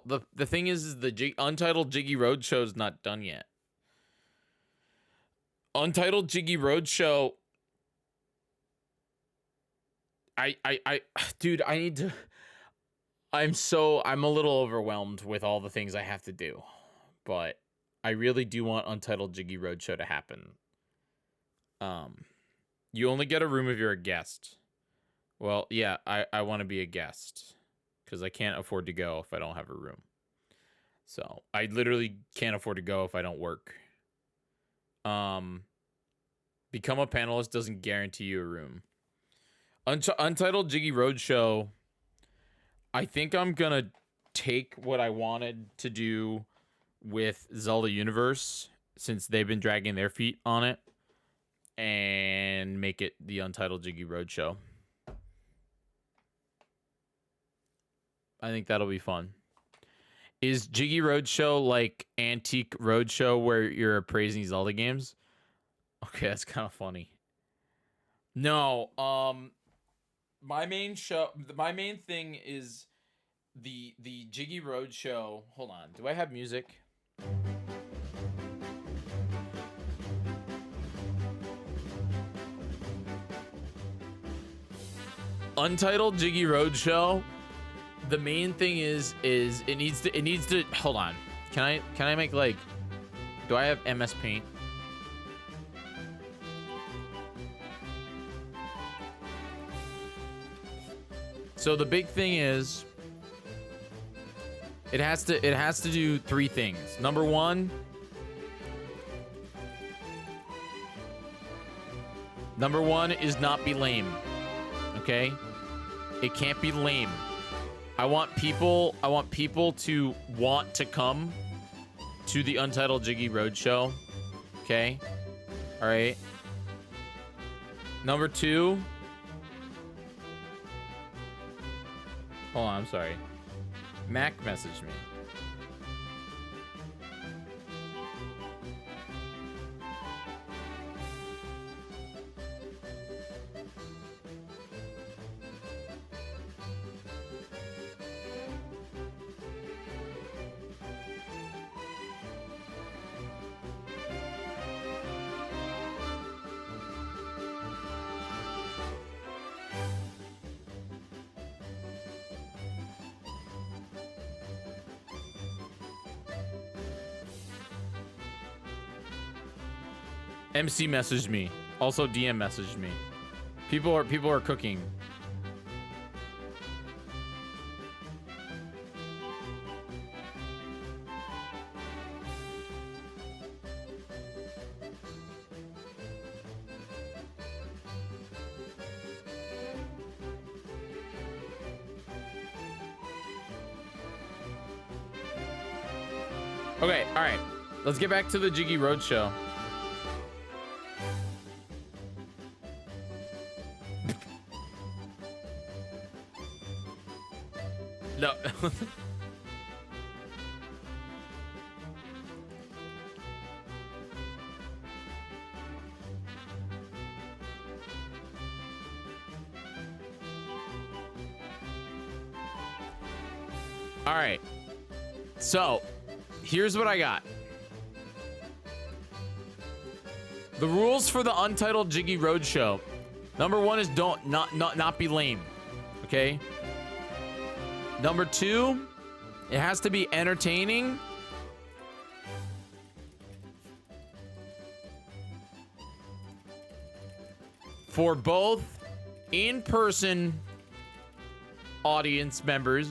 the thing is the Untitled Jyggy Roadshow is not done yet. Untitled Jyggy Roadshow. Dude, I need to. I'm a little overwhelmed with all the things I have to do, but I really do want Untitled Jyggy Roadshow to happen. You only get a room if you're a guest. Well, yeah, I want to be a guest because I can't afford to go if I don't have a room. So I literally can't afford to go if I don't work. Become a panelist doesn't guarantee you a room. Untitled Jiggy Roadshow. I think I'm gonna take what I wanted to do with Zelda Universe, since they've been dragging their feet on it, and make it the Untitled Jiggy Roadshow. I think that'll be fun. Is Jiggy Roadshow like Antique Roadshow where you're appraising Zelda games? Okay, that's kind of funny. No, my main thing is the Jiggy Roadshow. Hold on, do I have music? Untitled Jiggy Roadshow. The main thing is it needs to hold on. Can I make like, do I have MS Paint? So the big thing is it has to do 3 things. Number 1, is not be lame. Okay? It can't be lame. I want people to want to come to the Untitled Jiggy Roadshow. Okay? All right. Number 2. Hold on, I'm sorry. Mac messaged me. MC messaged me. Also DM messaged me. People are cooking. Okay, all right. Let's get back to the Jiggy Roadshow. No. All right. So, here's what I got. The rules for the Untitled Jiggy Roadshow. Number 1 is not be lame. Okay? Number 2, it has to be entertaining. For both in-person audience members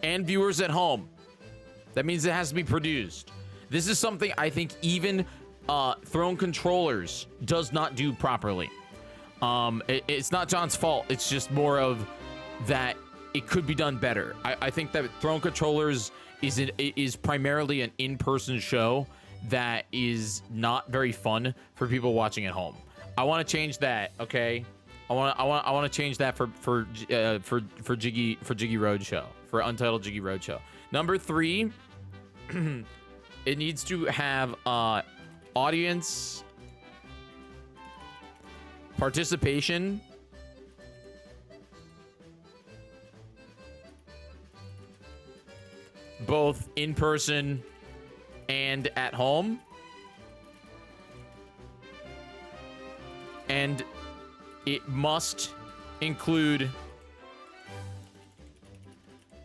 and viewers at home. That means it has to be produced. This is something I think even Throne Controllers does not do properly. It's not John's fault. It's just more of that it could be done better. I think that Throne Controllers is primarily an in-person show that is not very fun for people watching at home. I want to change that, okay? I want to change that for Jiggy Roadshow, for Untitled Jiggy Roadshow. Number 3, it needs to have audience participation, both in person and at home, and it must include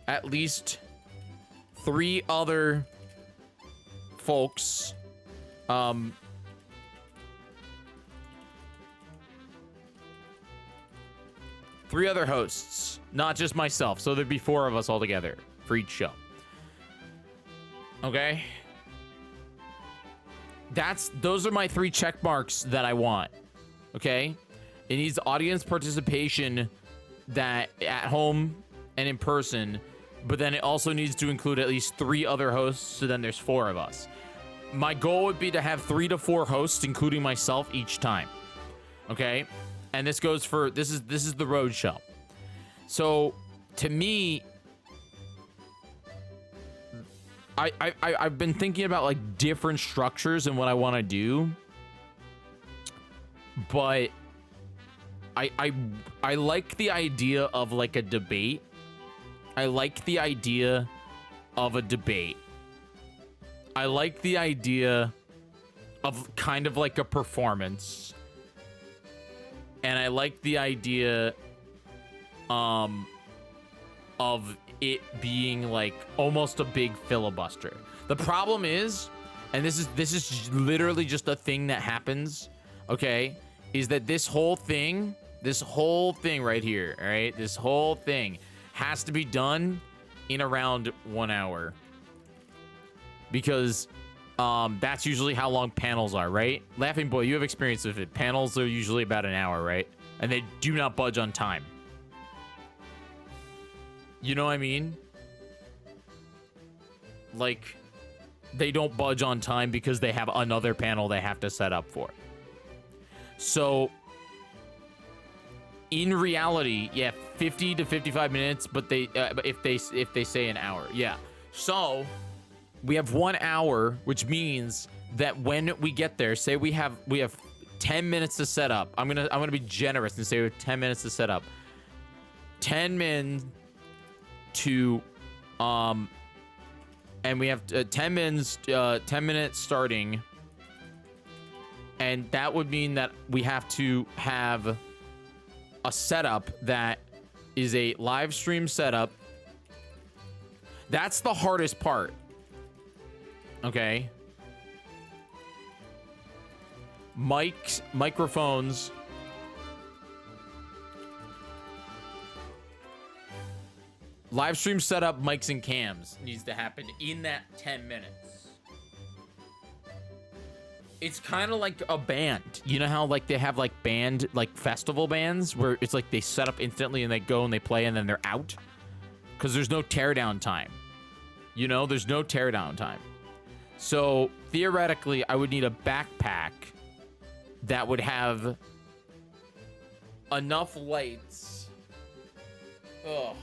at least 3 other folks. 3 other hosts, not just myself. So there'd be 4 of us all together for each show. Okay? Those are my 3 check marks that I want. Okay? It needs audience participation that at home and in person, but then it also needs to include at least 3 other hosts, so then there's 4 of us. My goal would be to have 3 to 4 hosts, including myself, each time. Okay? And this goes for this is the road show. So to me, I've been thinking about like different structures and what I want to do, but I like the idea of like a debate. I like the idea of a debate. I like the idea of kind of like a performance. And I like the idea of it being like almost a big filibuster. The problem is, and this is literally just a thing that happens, okay, is that this whole thing right here, all right, this whole thing has to be done in around 1 hour. Because that's usually how long panels are, right? Laughing Boy, you have experience with it. Panels are usually about an hour, right? And they do not budge on time. You know what I mean? Like, they don't budge on time because they have another panel they have to set up for. So, in reality, yeah, 50 to 55 minutes, but if they say an hour, yeah. So we have 1 hour, which means that when we get there, say we have 10 minutes to set up. I'm gonna be generous and say we have 10 minutes to set up. 10 min to and we have 10 minutes starting, and that would mean that we have to have a setup that is a live stream setup. That's the hardest part. Okay. Microphones. Live stream setup, mics and cams needs to happen in that 10 minutes. It's kind of like a band. You know how like they have like band, like festival bands where it's like they set up instantly and they go and they play and then they're out? Because there's no teardown time. You know, there's no teardown time. So theoretically, I would need a backpack that would have enough lights. Ugh.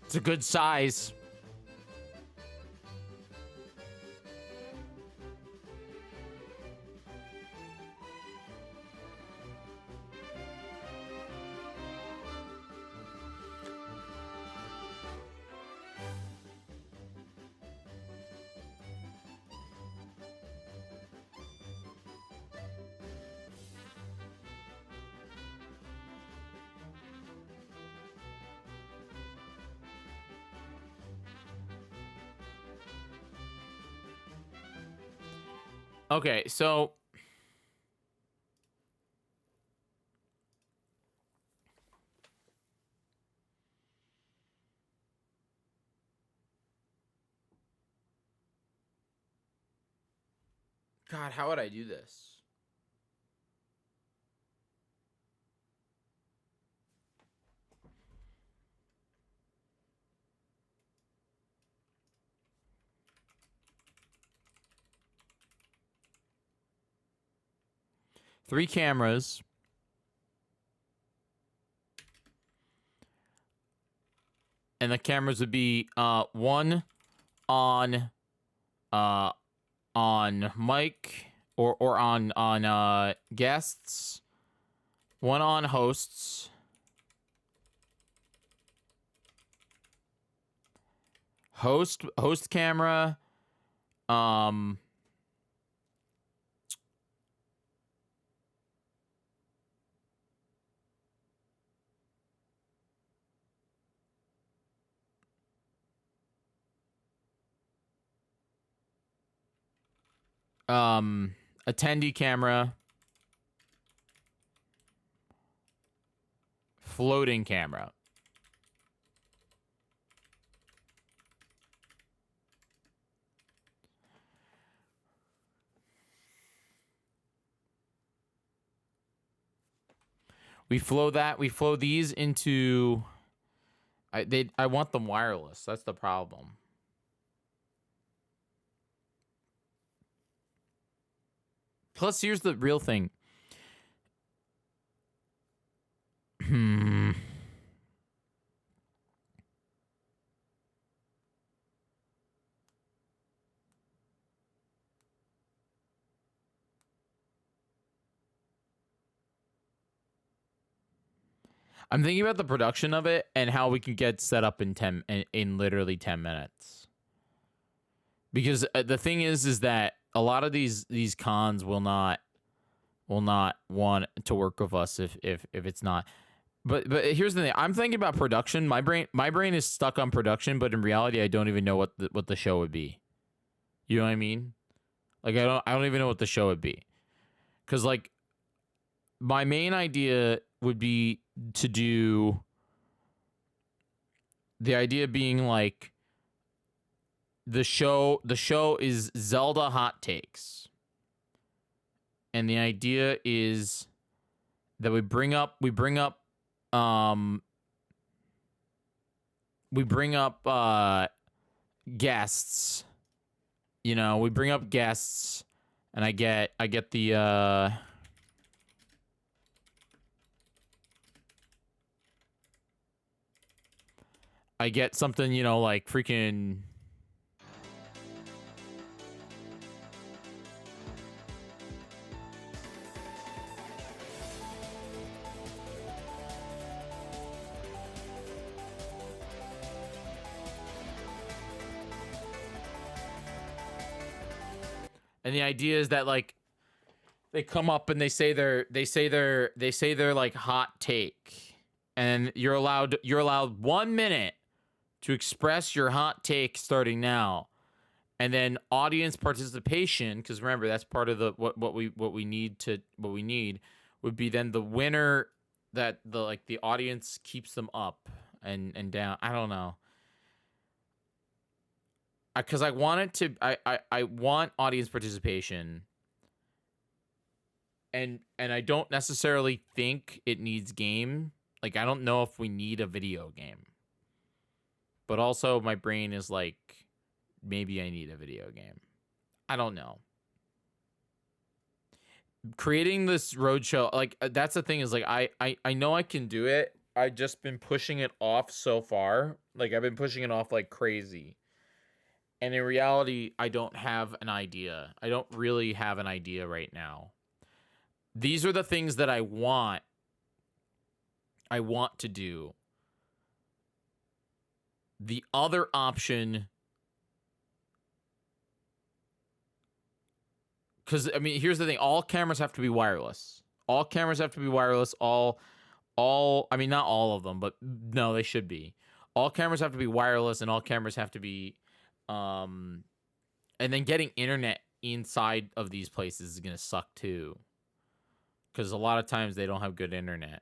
It's a good size. Okay, so God, how would I do this? Three cameras. And the cameras would be one on mic or on guests, one on hosts, host camera, um attendee camera, floating camera. We flow these into I want them wireless. That's the problem. Plus, here's the real thing. I'm thinking about the production of it and how we can get set up in literally 10 minutes. Because the thing is that a lot of these cons will not want to work with us if it's not. But here's the thing. I'm thinking about production. My brain is stuck on production, but in reality I don't even know what the show would be. You know what I mean? Like I don't even know what the show would be. Cuz like my main idea would be to do the idea being like the show is Zelda hot takes. And the idea is that we bring up guests. You know, we bring up guests and I get the I get something, you know, like freaking and the idea is that like they come up and they say their like hot take, and you're allowed 1 minute to express your hot take starting now, and then audience participation, because remember that's part of the what we need would be then the winner, that the audience keeps them up and down. I don't know. Because I want it to I want audience participation, and I don't necessarily think it needs game. Like I don't know if we need a video game. But also my brain is like, maybe I need a video game. I don't know. Creating this roadshow, like that's the thing is like I know I can do it. I've just been pushing it off so far. Like I've been pushing it off like crazy. And in reality, I don't have an idea. I don't really have an idea right now. These are the things that I want to do. The other option, because I mean, here's the thing: all cameras have to be wireless. All cameras have to be wireless. I mean, not all of them, but no, they should be. All cameras have to be wireless, and all cameras have to be, and then getting internet inside of these places is gonna suck too, because a lot of times they don't have good internet.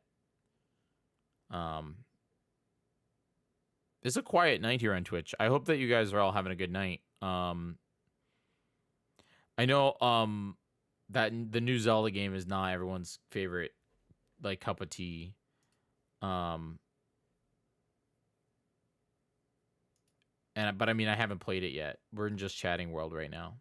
It's a quiet night here on Twitch. I hope that you guys are all having a good night. I know that the new Zelda game is not everyone's favorite like cup of tea. But I mean, I haven't played it yet. We're in just chatting world right now.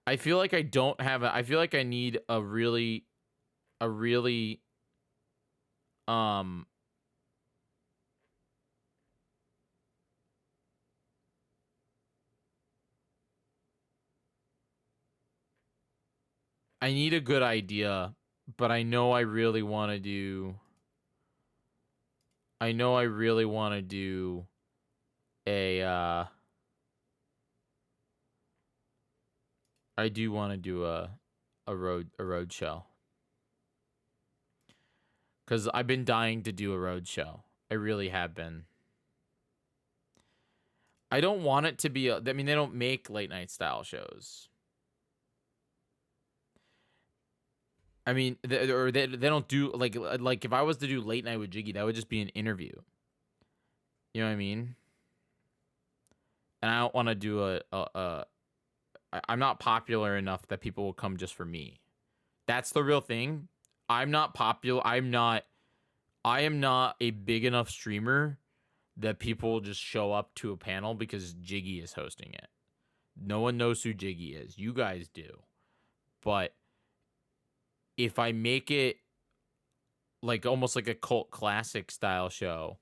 I feel like I don't have I feel like I need a really I need a good idea, but I know I really want to do a I do want to do a road show. Cuz I've been dying to do a road show. I really have been. I don't want it to be I mean, they don't make late night style shows. I mean, they don't do like if I was to do late night with Jyggy, that would just be an interview. You know what I mean? And I don't want to do I'm not popular enough that people will come just for me. That's the real thing. I'm not popular. I am not a big enough streamer that people will just show up to a panel because Jyggy is hosting it. No one knows who Jyggy is. You guys do. But if I make it like almost like a cult classic style show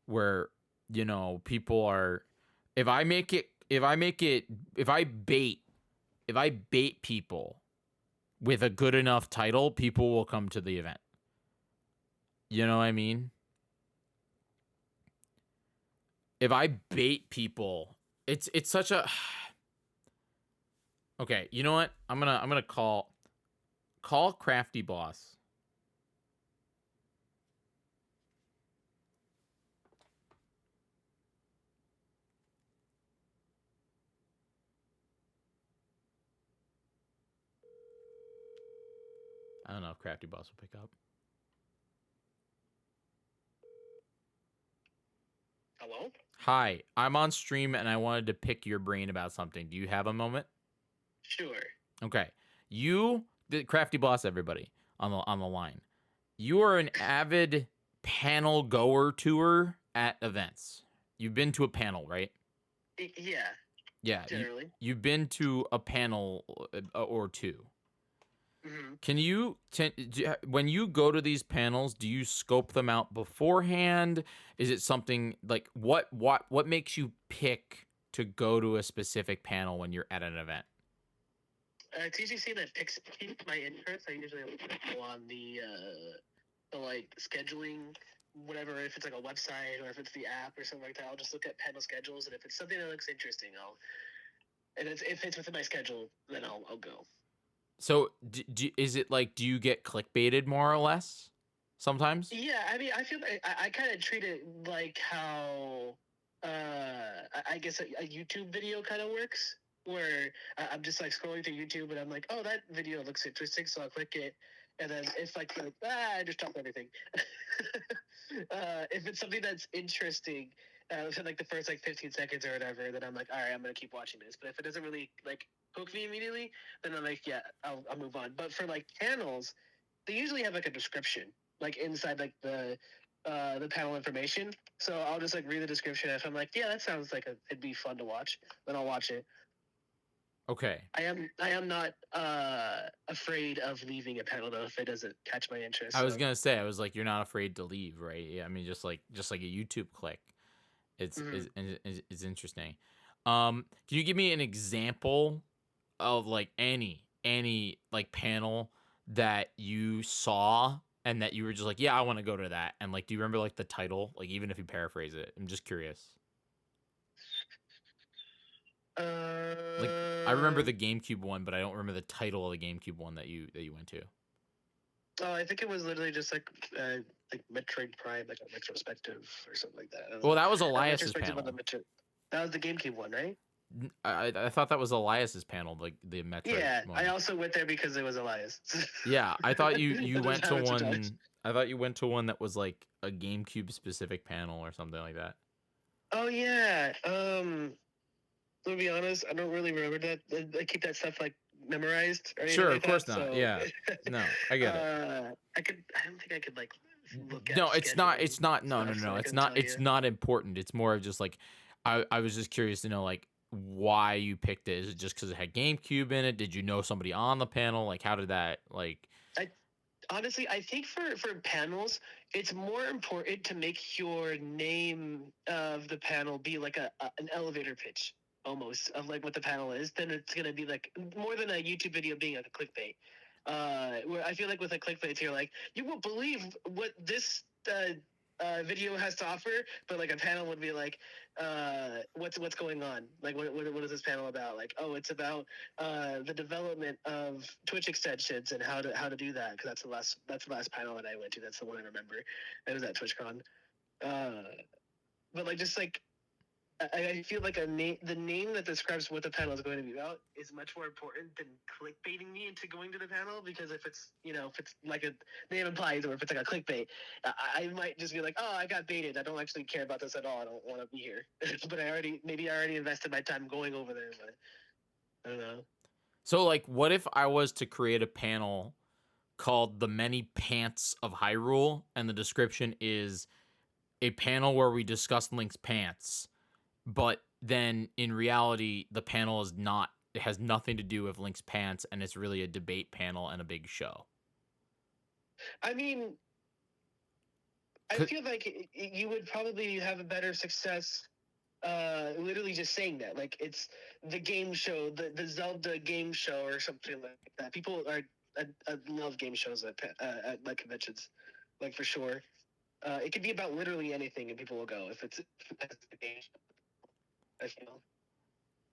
where, you know, people are, if I bait people with a good enough title, people will come to the event. You know what I mean? If I bait people, it's such a okay. You know what? I'm gonna call Crafty Boss. I don't know if Crafty Boss will pick up. Hello? Hi, I'm on stream and I wanted to pick your brain about something. Do you have a moment? Sure. Okay. You, the Crafty Boss, everybody on the line. You are an avid panel goer tour at events. You've been to a panel, right? Yeah. Yeah. Generally. You've been to a panel or two. Mm-hmm. Can you, when you go to these panels, do you scope them out beforehand? Is it something like what makes you pick to go to a specific panel when you're at an event? It's usually something that piques my interest. I usually go on the like scheduling, whatever. If it's like a website or if it's the app or something like that, I'll just look at panel schedules, and if it's something that looks interesting, if it's within my schedule, then I'll go. So, is it like, do you get clickbaited more or less sometimes? Yeah, I mean, I feel like I kind of treat it like how I guess a YouTube video kind of works, where I'm just like scrolling through YouTube and I'm like, oh, that video looks interesting, so I'll click it, and then if like I just drop everything. If it's something that's interesting, within like the first like 15 seconds or whatever, then I'm like, all right, I'm gonna keep watching this. But if it doesn't really like hook me immediately, then I'm like, yeah, I'll move on. But for like panels, they usually have like a description, like inside like the panel information. So I'll just like read the description. If I'm like, yeah, that sounds like it'd be fun to watch, then I'll watch it. Okay. I am not afraid of leaving a panel though if it doesn't catch my interest. I was gonna say, I was like, you're not afraid to leave, right? Yeah, I mean, just like a YouTube click. It's interesting. Can you give me an example of like any like panel that you saw and that you were just like, yeah, I want to go to that, and like, do you remember like the title, like even if you paraphrase it? I'm just curious. Like, I remember the GameCube one, but I don't remember the title of the GameCube one that you went to. Oh, I think it was literally just like Metroid Prime, like a retrospective or something like that. I don't Well, know. that was A Elias's retrospective on panel. that was the GameCube one, right? I thought that was Elias's panel, like the Metroid Yeah, one. I also went there because it was Elias. Yeah, I thought you That went just to happened to touch. one. I thought you went to one that was like a GameCube specific panel or something like that. Oh yeah. To be honest, I don't really remember that. I keep that stuff like memorized or anything Sure, like of course that. not. So Yeah, no, I get it. I don't think I could like look at. No, it's not. scheduling It's not. No, no, stuff, so no. I It's couldn't not. tell It's you. not important. It's more of just like, I was just curious to know like why you picked it. Is it just because it had GameCube in it? Did you know somebody on the panel? Like, how did that like? I honestly, I think for panels, it's more important to make your name of the panel be like an elevator pitch almost of like what the panel is. Then it's gonna be like more than a YouTube video being like a clickbait. Where I feel like with a clickbait, you're like, you won't believe what this video has to offer, but like a panel would be like, what's going on? Like, what is this panel about? Like, oh, it's about the development of Twitch extensions and how to do that, because that's the last panel that I went to. That's the one I remember. It was at TwitchCon. But like just like I feel like the name that describes what the panel is going to be about is much more important than clickbaiting me into going to the panel, because if it's like a name implies, or if it's like a clickbait, I might just be like, oh, I got baited. I don't actually care about this at all. I don't want to be here. But I already invested my time going over there. But I don't know. So like, what if I was to create a panel called "The Many Pants of Hyrule," and the description is a panel where we discuss Link's pants, but then in reality, the panel is not. It has nothing to do with Link's pants, and it's really a debate panel and a big show. I mean, I feel like you would probably have a better success literally just saying that. Like, it's the game show, the Zelda game show or something like that. People are I love game shows at like conventions, like for sure. It could be about literally anything, and people will go if it's a game show. I feel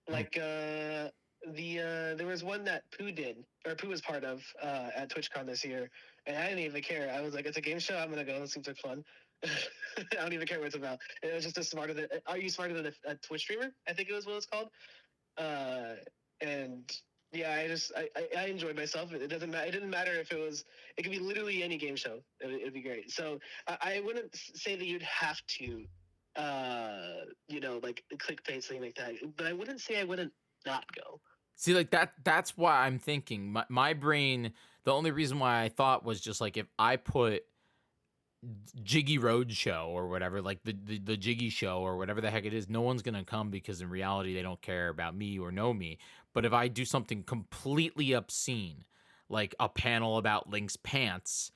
like there was one that Pooh was part of at TwitchCon this year, and I didn't even care. I was like, it's a game show. I'm gonna go. It seems like fun. I don't even care what it's about. It was just a smarter than. Are you smarter than a Twitch streamer? I think it was what it's called. And yeah, I enjoyed myself. It doesn't matter. It didn't matter if it was. It could be literally any game show. It'd be great. So I wouldn't say that you'd have to, like clickbait something like that. But I wouldn't say I wouldn't not go. See, like that's why I'm thinking. My brain. The only reason why I thought was just like if I put Jyggy Road Show or whatever, like the Jyggy Show or whatever the heck it is, no one's gonna come because in reality they don't care about me or know me. But if I do something completely obscene, like a panel about Link's pants,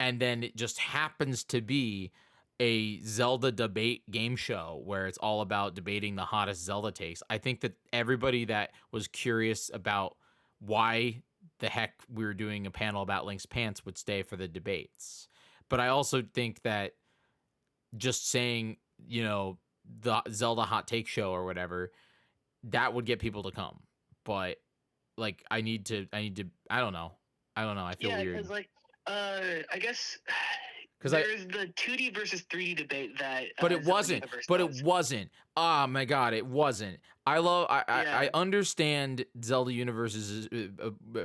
and then it just happens to be a Zelda debate game show where it's all about debating the hottest Zelda takes, I think that everybody that was curious about why the heck we were doing a panel about Link's pants would stay for the debates. But I also think that just saying, the Zelda hot take show or whatever, that would get people to come. But like, I need to, I don't know. I feel weird. Yeah, because like, I guess because there's the 2D versus 3D debate that. But it wasn't. But it wasn't. Oh my god, it wasn't. I understand Zelda Universe's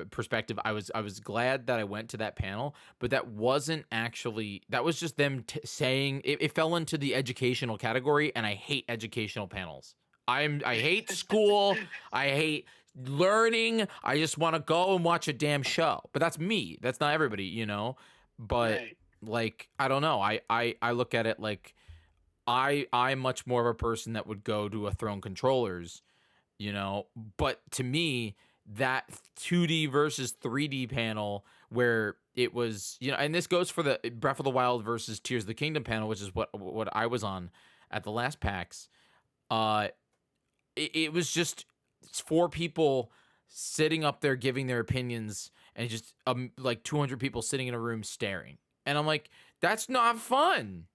perspective. I was glad that I went to that panel, but that wasn't actually. That was just them saying it fell into the educational category, and I hate educational panels. I hate school. I hate learning. I just want to go and watch a damn show. But that's me. That's not everybody, But Right. like, I don't know. I look at it like I'm much more of a person that would go to a Throne Controllers, But to me, that 2D versus 3D panel where it was, and this goes for the Breath of the Wild versus Tears of the Kingdom panel, which is what I was on at the last PAX. It was just 4 people sitting up there giving their opinions, and just like 200 people sitting in a room staring. And I'm like, that's not fun,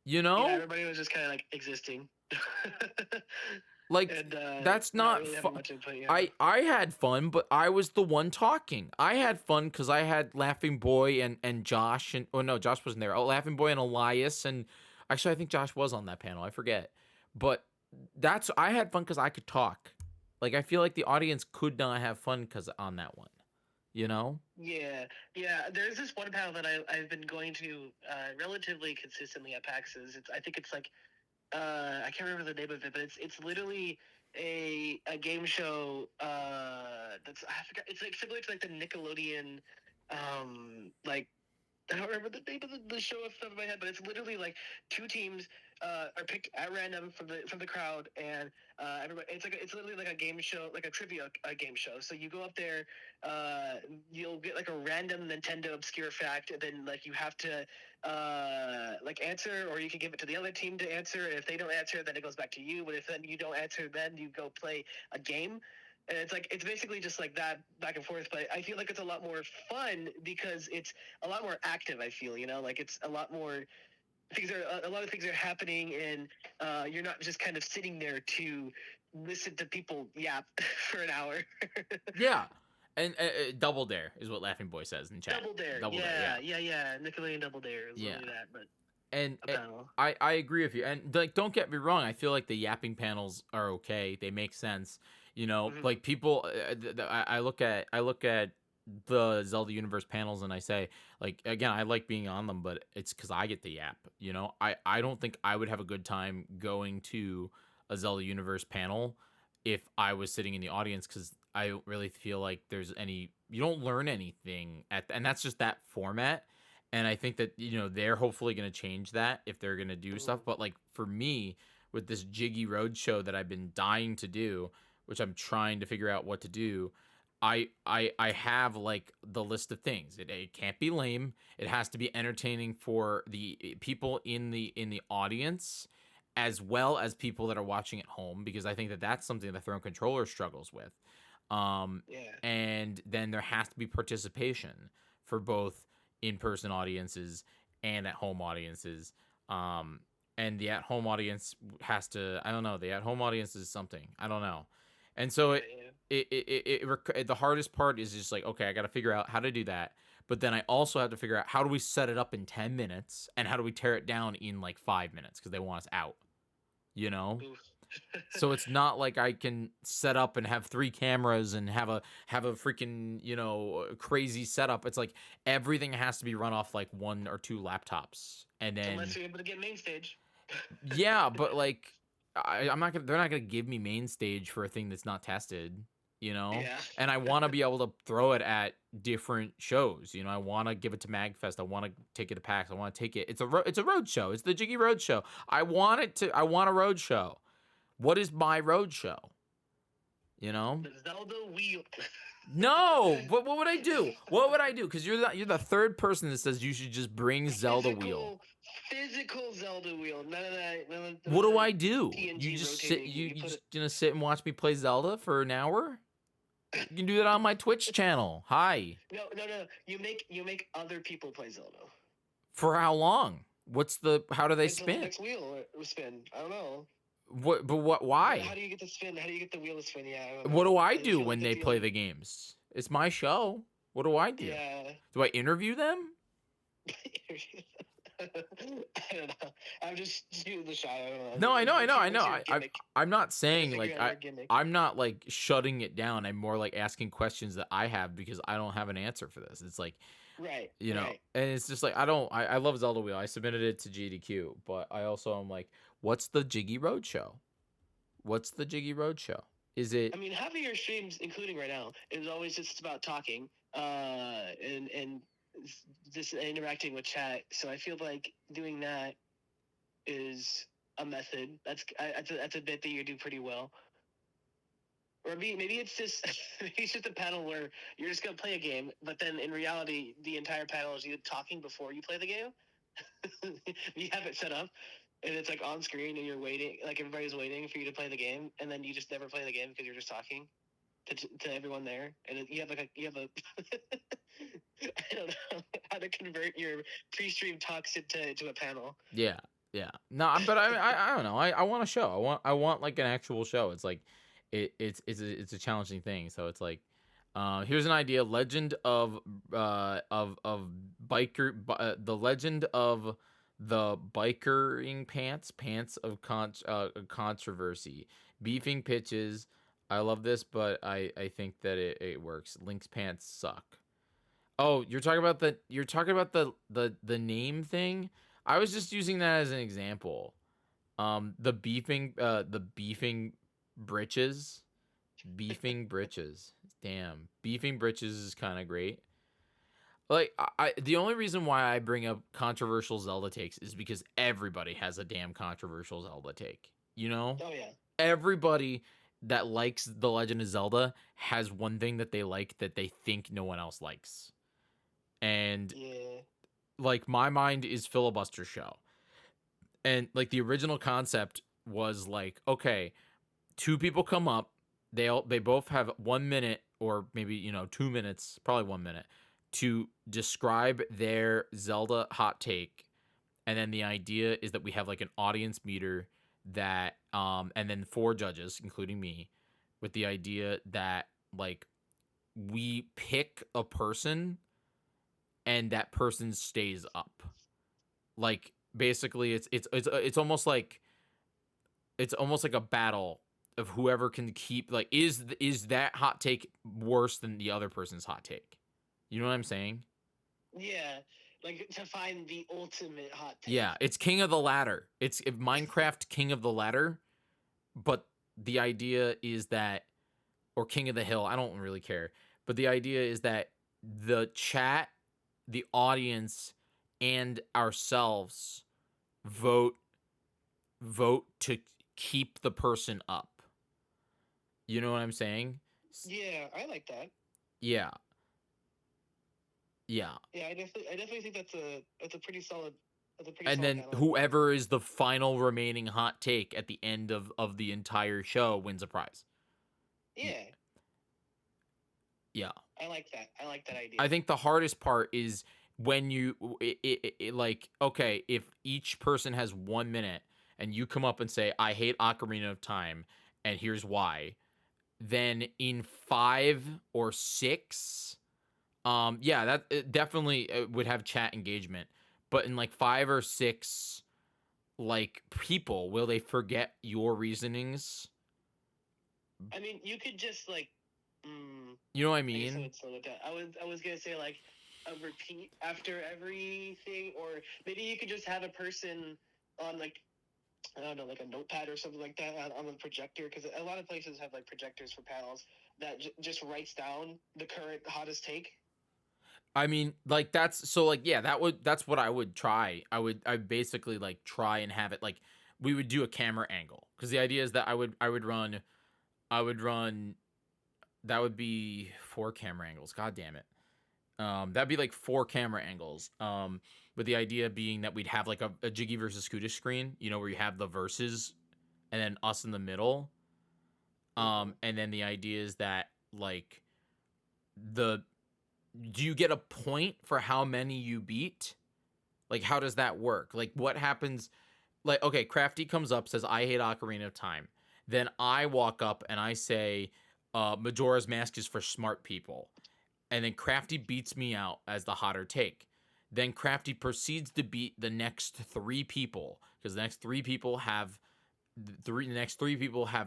Yeah, everybody was just kind of like existing. Like, and that's not not really having fun. much input. Yeah. I had fun, but I was the one talking. I had fun because I had Laughing Boy and Josh and oh no, Josh wasn't there. Oh, Laughing Boy and Elias and actually I think Josh was on that panel. I forget, but I had fun because I could talk. Like I feel like the audience could not have fun because on that one, you know? Yeah, There's this one panel that I've been going to relatively consistently at PAXs. I think it's like I can't remember the name of it, but it's literally a game show that's I forgot. It's like similar to like the Nickelodeon like I don't remember the name of the show off the top of my head, but it's literally like two teams are picked at random from the crowd, and everybody. It's literally like a game show, like a trivia game show. So you go up there, you'll get like a random Nintendo obscure fact, and then like you have to like answer, or you can give it to the other team to answer. And if they don't answer, then it goes back to you. But if then you don't answer, then you go play a game. And it's basically just like that back and forth, but I feel like it's a lot more fun because it's a lot more active. I feel, like it's a lot more a lot of things are happening, and you're not just kind of sitting there to listen to people yap for an hour. Yeah. And Double Dare is what Laughing Boy says in chat. Double Dare, yeah. Nickelodeon Double Dare is literally that, but and a panel. I agree with you. And like, don't get me wrong. I feel like the yapping panels are okay. They make sense. Like people. I look at the Zelda Universe panels and I say, like, again, I like being on them, but it's because I get the yap. I don't think I would have a good time going to a Zelda Universe panel if I was sitting in the audience because I don't really feel like there's any. You don't learn anything and that's just that format. And I think that, they're hopefully going to change that if they're going to do stuff. But like for me, with this Jiggy Road show that I've been dying to do, which I'm trying to figure out what to do, I have like the list of things. It can't be lame. It has to be entertaining for the people in the audience as well as people that are watching at home, because I think that that's something the Throne Controller struggles with. And then there has to be participation for both in-person audiences and at-home audiences. And the at-home audience has to, I don't know, the at-home audience is something. I don't know. And so the hardest part is just like, okay, I got to figure out how to do that. But then I also have to figure out how do we set it up in 10 minutes and how do we tear it down in like 5 minutes because they want us out, So it's not like I can set up and have 3 cameras and have a freaking, crazy setup. It's like everything has to be run off like 1 or 2 laptops. And then unless you're able to get main stage. Yeah, but like they're not gonna give me main stage for a thing that's not tested, Yeah. And I want to be able to throw it at different shows. I want to give it to MagFest. I want to take it to PAX. I want to take it. It's a road show. It's the Jiggy Road Show. I want a road show. What is my road show? The Zelda wheel. No, but what would I do? What would I do? Because you're the third person that says you should just bring Zelda wheel. Physical Zelda wheel. None of that. What do I do? TNG You just rotating. sit. You just gonna sit and watch me play Zelda for an hour? You can do that on my Twitch channel. Hi. No. You make other people play Zelda. For how long? How do they Until spin? The next wheel will spin. I don't know. What? But what? Why? How do you get the spin? How do you get the wheel to spin? Yeah. I don't know. What do I I do feel when like they it's play the- the games? It's my show. What do I do? Yeah. Do I interview them? I don't know. I'm just shooting the shot. I don't know. No, I know. What's your gimmick? I'm not saying Figure like out your gimmick. I'm not like shutting it down. I'm more like asking questions that I have because I don't have an answer for this. It's like, Right. and it's just like I love Zelda Wheel. I submitted it to GDQ, but I also am like, what's the Jiggy Road Show? What's the Jiggy Road Show? Is it? I mean, half of your streams, including right now, is always just about talking, and just interacting with chat. So I feel like doing that is a method. That's a bit that you do pretty well. Or maybe it's just a panel where you're just gonna play a game, but then in reality, the entire panel is you talking before you play the game. You have it set up, and it's like on screen, and you're waiting, like everybody's waiting for you to play the game, and then you just never play the game because you're just talking to everyone there, and you have a I don't know how to convert your pre-stream talks into a panel. Yeah. Yeah. No, but I don't know. I want a show. I want like an actual show. It's like it's a challenging thing. So it's like here's an idea: Legend of the Legend of the Bikering Pants of Controversy, beefing pitches. I love this, but I think that it works. Link's pants suck. Oh, you're talking about the name thing. I was just using that as an example. The beefing britches, beefing britches. Damn, beefing britches is kind of great. Like the only reason why I bring up controversial Zelda takes is because everybody has a damn controversial Zelda take. You know? Oh yeah. Everybody that likes The Legend of Zelda has one thing that they like that they think no one else likes. And Yeah. like my mind is filibuster show. And like the original concept was like, okay, two people come up, they both have 1 minute or maybe, 2 minutes, probably 1 minute to describe their Zelda hot take. And then the idea is that we have like an audience meter that and then 4 judges including me with the idea that like we pick a person and that person stays up. Like basically it's almost like a battle of whoever can keep like is that hot take worse than the other person's hot take? You know what I'm saying? Yeah. Like to find the ultimate hot take. Yeah, it's King of the Ladder. It's Minecraft King of the Ladder, but the idea is that or King of the Hill, I don't really care. But the idea is that the chat, the audience, and ourselves vote to keep the person up. You know what I'm saying? Yeah, I like that. Yeah. Yeah. Yeah, I definitely think that's a pretty solid. And then whoever is the final remaining hot take at the end of the entire show wins a prize. Yeah. Yeah. I like that. I like that idea. I think the hardest part is when you like, okay, if each person has 1 minute and you come up and say, I hate Ocarina of Time and here's why, then in 5 or 6, yeah, that definitely would have chat engagement. But in like 5 or 6, like people, will they forget your reasonings? I mean, you could just like, you know what I I guess mean? I would slow it down. I was gonna say like a repeat after everything, or maybe you could just have a person on like, I don't know, like a notepad or something like that on the projector, because a lot of places have like projectors for panels that just writes down the current hottest take. I mean, like that's so like yeah, that's what I would try. I basically like try and have it like we would do a camera angle because the idea is that I would run that would be 4 camera angles. God damn it. That'd be like 4 camera angles. With the idea being that we'd have like a Jyggy versus Scootish screen, where you have the verses and then us in the middle. And then the idea is that like do you get a point for how many you beat? Like, how does that work? Like, what happens? Like, okay, Crafty comes up, says, I hate Ocarina of Time. Then I walk up and I say, Majora's Mask is for smart people. And then Crafty beats me out as the hotter take. Then Crafty proceeds to beat the next 3 people, because the next 3 people have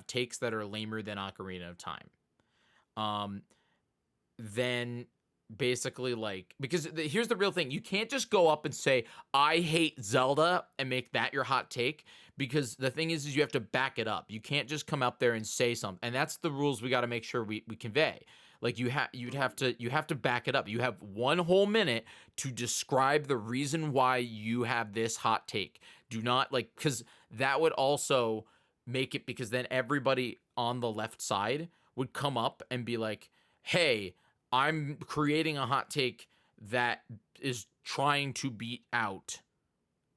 takes that are lamer than Ocarina of Time. Then basically like, because here's the real thing, you can't just go up and say I hate Zelda and make that your hot take, because the thing is you have to back it up. You can't just come up there and say something, and that's the rules we got to make sure we convey. Like you have to back it up. You have 1 whole minute to describe the reason why you have this hot take. Do not like, because that would also make it, because then everybody on the left side would come up and be like, hey, I'm creating a hot take that is trying to beat out.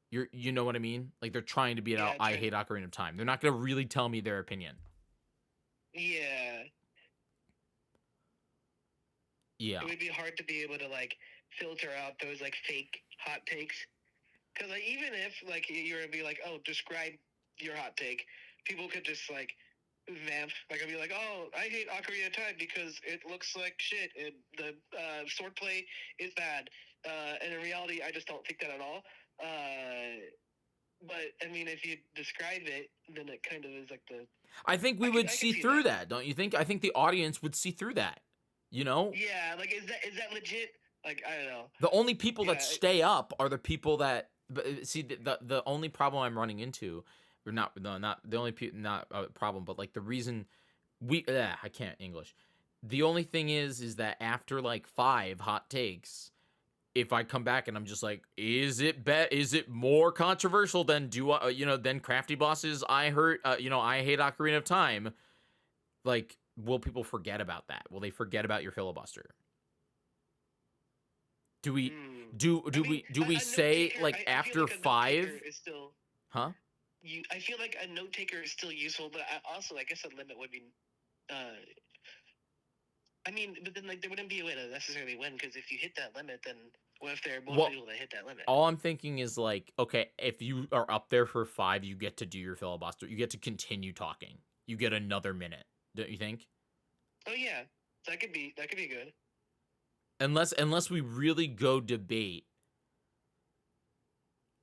You know what I mean? Like they're trying to beat out I hate Ocarina of Time. They're not going to really tell me their opinion. Yeah. Yeah. It would be hard to be able to like filter out those like fake hot takes, Because like even if like you were to be like, oh, describe your hot take, people could just like vamp. Like I'd be like, oh, I hate Ocarina of Time because it looks like shit and the swordplay is bad. And in reality, I just don't think that at all. But I mean, if you describe it, then it kind of is like the. I think we would see through that, don't you think? I think the audience would see through that. You know? Yeah, like is that legit? Like I don't know. The only people that stay up are the people that see the only problem I'm running into, or not the only not a problem, but like the reason I can't English. The only thing is that after like 5 hot takes, if I come back and I'm just like, is it more controversial than than Crafty Boss's I hate Ocarina of Time? Like, will people forget about that? Will they forget about your filibuster? Do we we say like after 5? Still, huh? I feel like a note taker is still useful, but also I guess a limit would be. I mean, but then like there wouldn't be a way to necessarily win because if you hit that limit, then what if there are more people that hit that limit? All I'm thinking is like, okay, if you are up there for 5, you get to do your filibuster. You get to continue talking. You get another minute, don't you think? Oh yeah, that could be good. Unless we really go debate.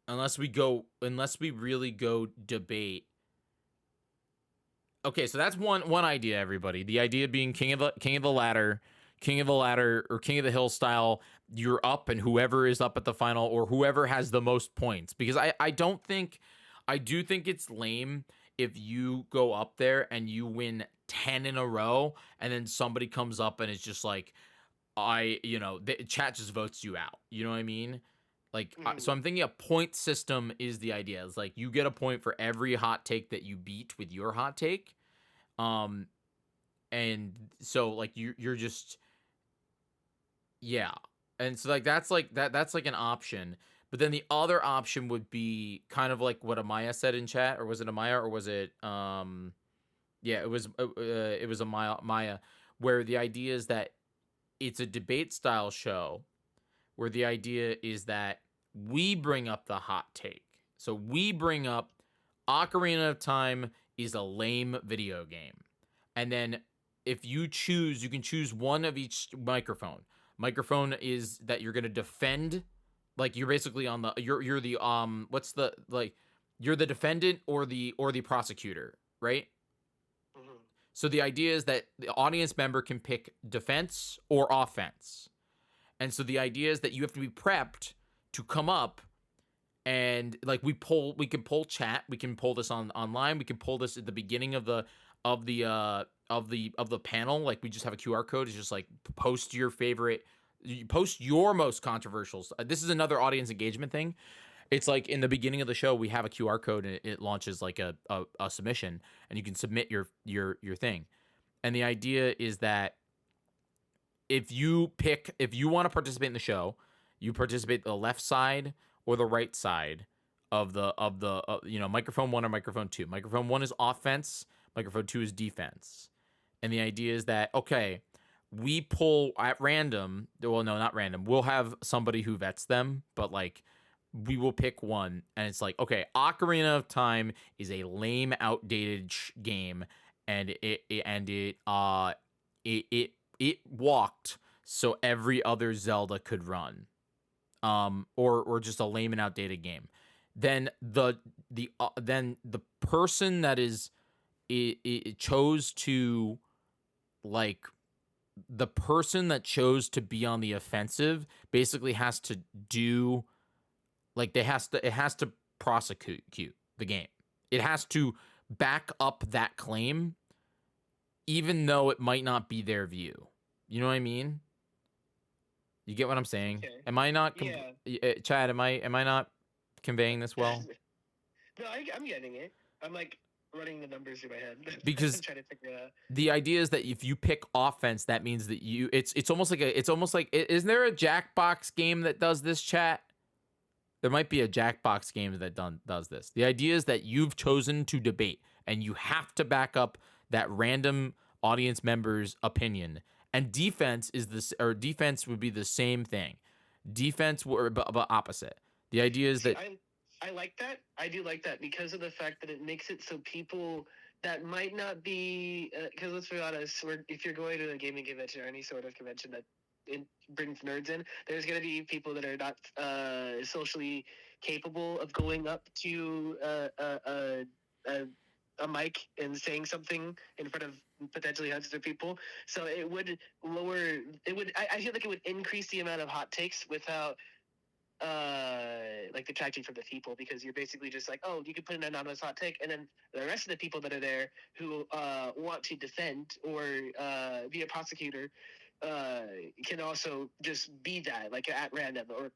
Unless we really go debate. Okay, so that's one idea, everybody. The idea being king of the ladder or king of the hill style. You're up, and whoever is up at the final or whoever has the most points. Because I do think it's lame if you go up there and you win 10 in a row, and then somebody comes up and is just like, the chat just votes you out. You know what I mean? Like, so I'm thinking a point system is the idea. It's like you get a point for every hot take that you beat with your hot take. And so like you're just, yeah. And so like that's like an option. But then the other option would be kind of like what Amaya said in chat, or was it Amaya, or was it yeah, it was Amaya, where the idea is that it's a debate style show where the idea is that we bring up the hot take. So we bring up Ocarina of Time is a lame video game. And then if you choose, you can choose one of each microphone. Microphone is that you're going to defend, like you're basically on the you're the you're the defendant or the prosecutor, right? So the idea is that the audience member can pick defense or offense. And so the idea is that you have to be prepped to come up and like we can poll chat, we can poll this online, we can poll this at the beginning of the panel. Like we just have a QR code. It's just like post your most controversials. This is another audience engagement thing. It's like in the beginning of the show, we have a QR code and it launches like a submission, and you can submit your thing. And the idea is that if you want to participate in the show, you participate the left side or the right side of the microphone 1 or microphone 2. Microphone 1 is offense, microphone 2 is defense. And the idea is that, okay, we pull at random. Well, no, not random. We'll have somebody who vets them, but like we will pick one, and it's like, okay, Ocarina of Time is a lame, outdated game, and it walked so every other Zelda could run, or just a lame and outdated game. Then the person that it chose to, like, the person that chose to be on the offensive basically has to do, like, it has to prosecute the game. It has to back up that claim, even though it might not be their view. You know what I mean? You get what I'm saying? Okay. Am I not, Chad? Am I not conveying this well? No, I'm getting it. I'm like running the numbers in my head because I'm trying to figure it out. The idea is that if you pick offense, that means that it's almost like isn't there a Jackbox game that does this, chat? There might be a Jackbox game that does this. The idea is that you've chosen to debate, and you have to back up that random audience member's opinion. And defense would be the same thing. Defense, but opposite. The idea is that I like that. I do like that because of the fact that it makes it so people that might not be, because let's be honest, if you're going to a gaming convention or any sort of convention that brings nerds in, there's going to be people that are not socially capable of going up to a mic and saying something in front of potentially hundreds of people. So it would lower. It would. I feel like it would increase the amount of hot takes without like detracting from the people, because you're basically just like, oh, you can put an anonymous hot take, and then the rest of the people that are there who want to defend or be a prosecutor can also just be that, like, at random. Or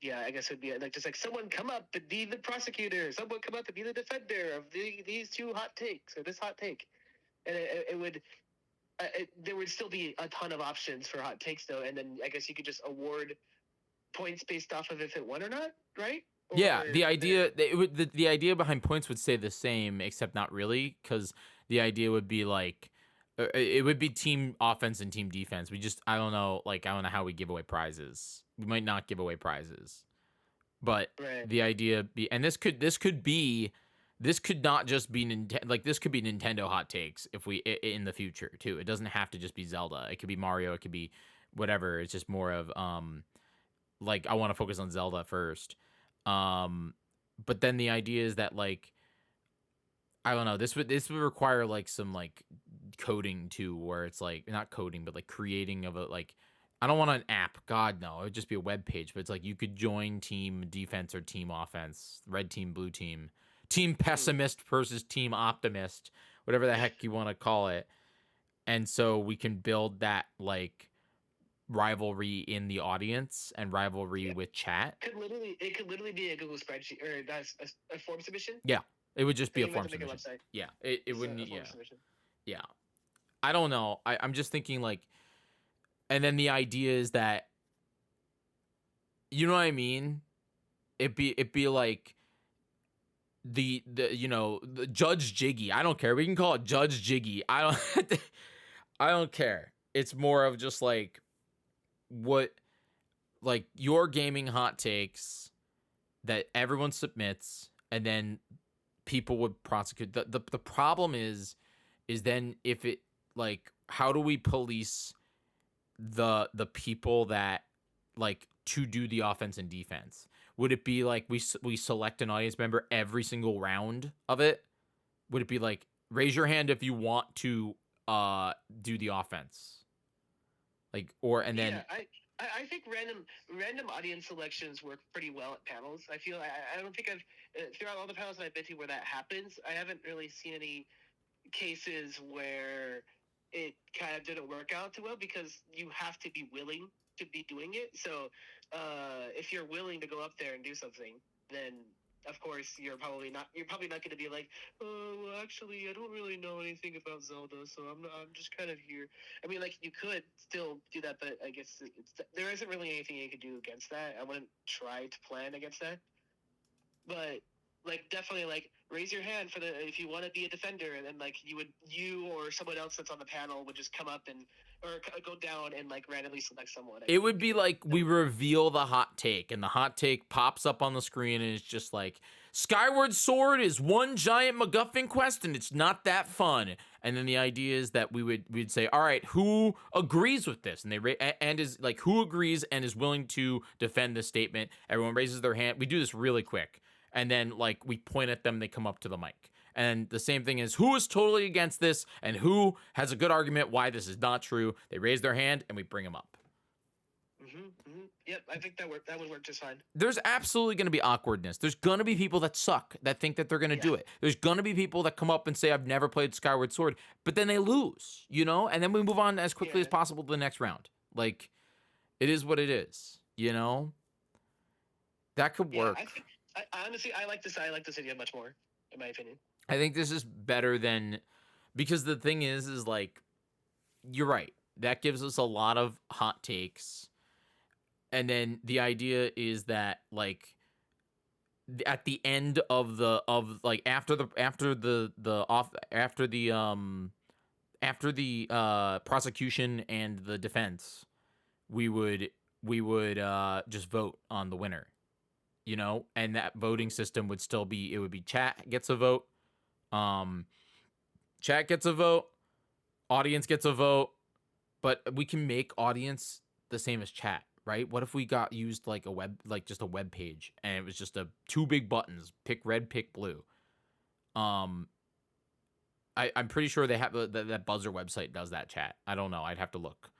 yeah, I guess it would be like just like someone come up and be the prosecutor, someone come up and be the defender of these two hot takes or this hot take, and it would. There would still be a ton of options for hot takes though, and then I guess you could just award points based off of if it won or not, right? Yeah, the idea the idea behind points would stay the same, except not really, because the idea would be like it would be team offense and team defense. I don't know, like I don't know how we give away prizes. We might not give away prizes, but right. The idea be, and this could not just be like this could be Nintendo hot takes if we in the future too. It doesn't have to just be Zelda. It could be Mario. It could be whatever. It's just more of like I want to focus on Zelda first. But then the idea is that, like, I don't know, this would require like some like coding too, where it's like not coding, but like creating of a, like, I don't want an app. God, no, it would just be a web page, but it's like you could join team defense or team offense, red team, blue team pessimist versus team optimist, whatever the heck you want to call it. And so we can build that like rivalry in the audience and rivalry with chat. It could literally be a Google spreadsheet, or that's a form submission. Yeah, it would just be a You form have to make submission. a website. Yeah, it wouldn't. A form Yeah, submission. yeah. I don't know. I'm just thinking like, and then the idea is that, you know what I mean? It'd be like the Judge Jyggy. I don't care. We can call it Judge Jyggy. I don't care. It's more of just like what, like, your gaming hot takes that everyone submits, and then people would prosecute. The problem is then if it, like, how do we police the people that, like, to do the offense and defense? Would it be like we select an audience member every single round of it? Would it be like, raise your hand if you want to do the offense? Like, or, and then I think random audience selections work pretty well at panels. I feel I don't think I've throughout all the panels that I've been to where that happens, I haven't really seen any cases where it kind of didn't work out too well, because you have to be willing to be doing it. So if you're willing to go up there and do something, then of course you're probably not going to be like, oh, well, actually I don't really know anything about Zelda, so I'm just kind of here. I mean, like, you could still do that, but I guess there isn't really anything you could do against that. I wouldn't try to plan against that, but like, definitely, like, raise your hand for if you want to be a defender, and then like you or someone else that's on the panel would just come up and or go down and like randomly select someone. It would be like we reveal the hot take, and the hot take pops up on the screen, and it's just like, Skyward Sword is one giant MacGuffin quest, and it's not that fun. And then the idea is that we'd say, all right, who agrees with this? And and is like, who agrees and is willing to defend this statement? Everyone raises their hand. We do this really quick, and then like we point at them, they come up to the mic. And the same thing is, who is totally against this and who has a good argument why this is not true? They raise their hand and we bring them up. Yep, I think that would work just fine. There's absolutely going to be awkwardness. There's going to be people that suck, that think that they're going to do it. There's going to be people that come up and say, I've never played Skyward Sword, but then they lose, and then we move on as quickly as possible to the next round. Like, it is what it is, That could work. Honestly, I like this idea much more, in my opinion. I think this is better than, because the thing is like, you're right. That gives us a lot of hot takes. And then the idea is that, like, at the end of after the prosecution and the defense, we would just vote on the winner. you know, and that voting system would still be, it would be chat gets a vote, chat gets a vote, audience gets a vote, but we can make audience the same as chat, right? What if we got used like a web, like just a web page, and it was just a 2 big buttons, pick red, pick blue. I'm pretty sure they have that Buzzer website does that, chat. I don't know. I'd have to look.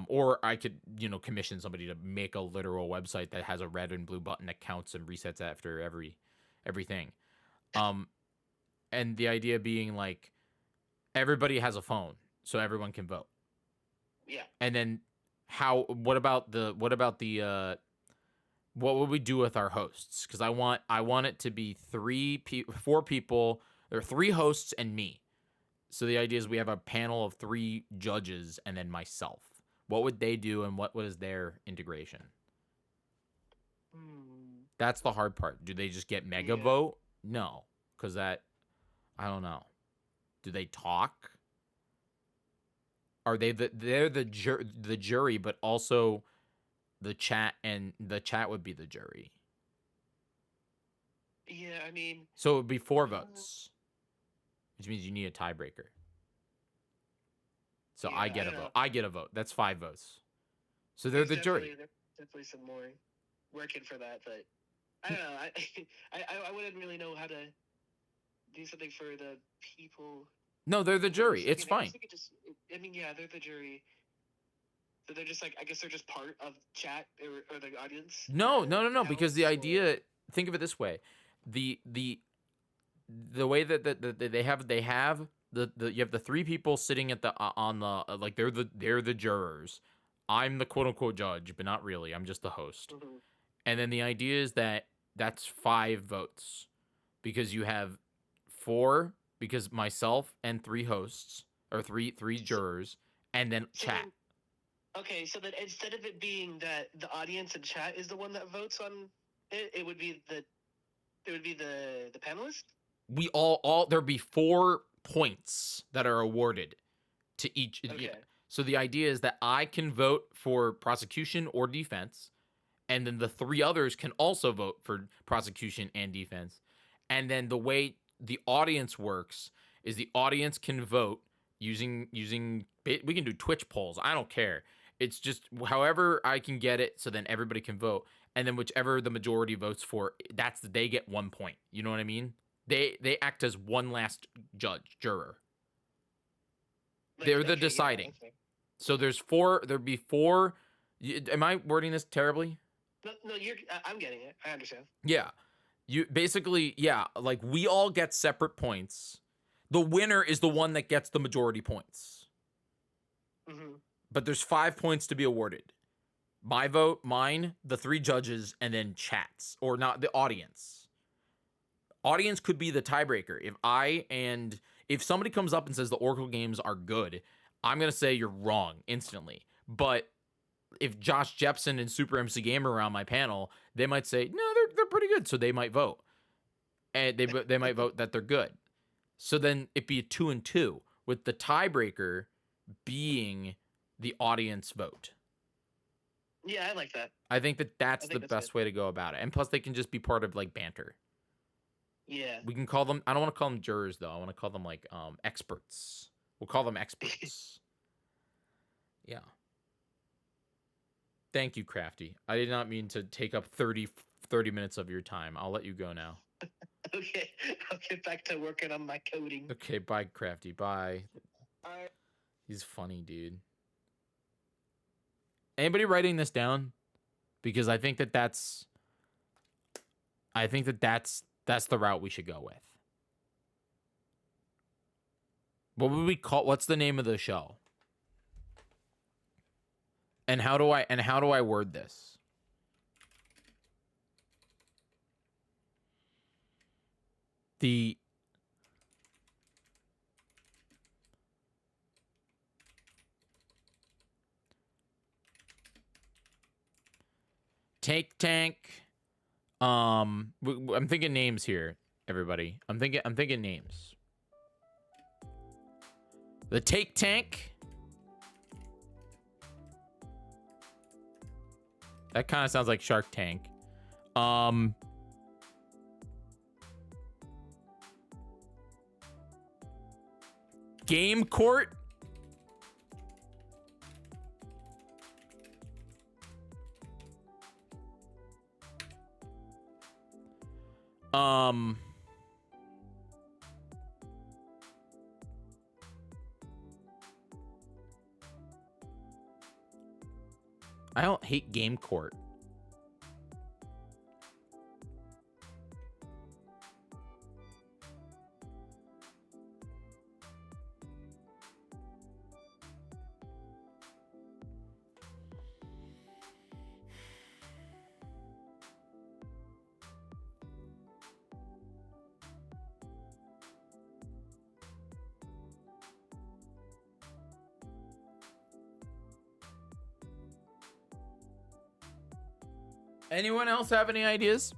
Or I could, you know, commission somebody to make a literal website that has a red and blue button that counts and resets after everything. And the idea being like everybody has a phone, so everyone can vote. Yeah. And then what would we do with our hosts? Because I want it to be 4 people. There are 3 hosts and me. So the idea is we have a panel of 3 judges and then myself. What would they do, and what was their integration? That's the hard part. Do they just get mega vote? No, because I don't know. Do they talk? Are they're the jury, but also the chat, and the chat would be the jury? Yeah, I mean. So it would be 4 votes, which means you need a tiebreaker. So Yeah, I get a vote. I get a vote. That's 5 votes. So they're the jury. There's definitely some more working for that, but I don't know. I wouldn't really know how to do something for the people. No, they're the jury. It's fine. I mean, yeah, they're the jury. So they're just like, I guess they're just part of chat or the audience. No, because the idea, think of it this way. The way that they have you have the 3 people sitting at the on the like they're the jurors. I'm the quote unquote judge, but not really. I'm just the host. Mm-hmm. And then the idea is that's 5 votes, because you have 4, because myself and 3 hosts, or three jurors, and then chat. Okay, so that instead of it being that the audience and chat is the one that votes on it, it would be the panelists. We all there'd be 4 points that are awarded to each. Okay. So the idea is that I can vote for prosecution or defense, and then the 3 others can also vote for prosecution and defense. And then the way the audience works is the audience can vote using we can do Twitch polls. I don't care. It's just however I can get it, so then everybody can vote. And then whichever the majority votes for, they get 1 point. You know what I mean? They act as one last juror. They're the deciding. Yeah, okay. So there'd be 4. Am I wording this terribly? No, I'm getting it. I understand. Yeah. You basically, like we all get separate points. The winner is the one that gets the majority points. Mm-hmm. But there's 5 points to be awarded. My vote, mine, the 3 judges, and then chats, or not the audience. Audience could be the tiebreaker. If somebody comes up and says the Oracle games are good, I'm going to say you're wrong instantly. But if Josh Jepson and Super MC Gamer are on my panel, they might say, no, they're pretty good. So they might vote. And they might vote that they're good. So then it'd be a 2-2 with the tiebreaker being the audience vote. Yeah, I like that. I think that's the best way to go about it. And plus they can just be part of like banter. Yeah. We can call them, I don't want to call them jurors though. I want to call them like experts. We'll call them experts. Yeah. Thank you, Crafty. I did not mean to take up 30 minutes of your time. I'll let you go now. Okay. I'll get back to working on my coding. Okay, bye, Crafty. Bye. Alright. He's funny, dude. Anybody writing this down? Because I think that's the route we should go with. What would we call? What's the name of the show? And how do I word this? The Tank. I'm thinking names here, everybody. I'm thinking names. The Take Tank. That kind of sounds like Shark Tank. Game court. I don't hate game court. Anyone else have any ideas?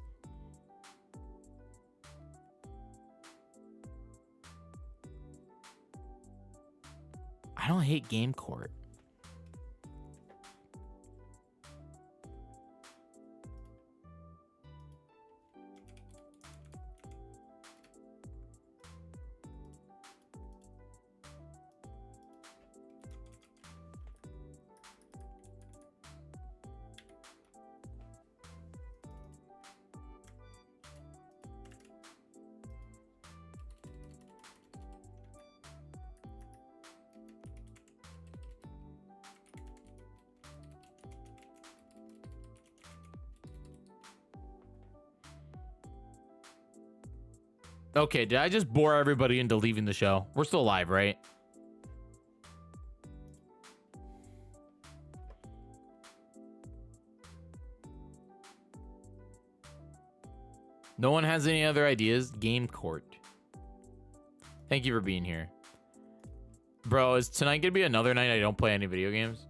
I don't hate game court. Okay, did I just bore everybody into leaving the show? We're still live, right? No one has any other ideas? Game court. Thank you for being here. Bro, is tonight gonna be another night I don't play any video games?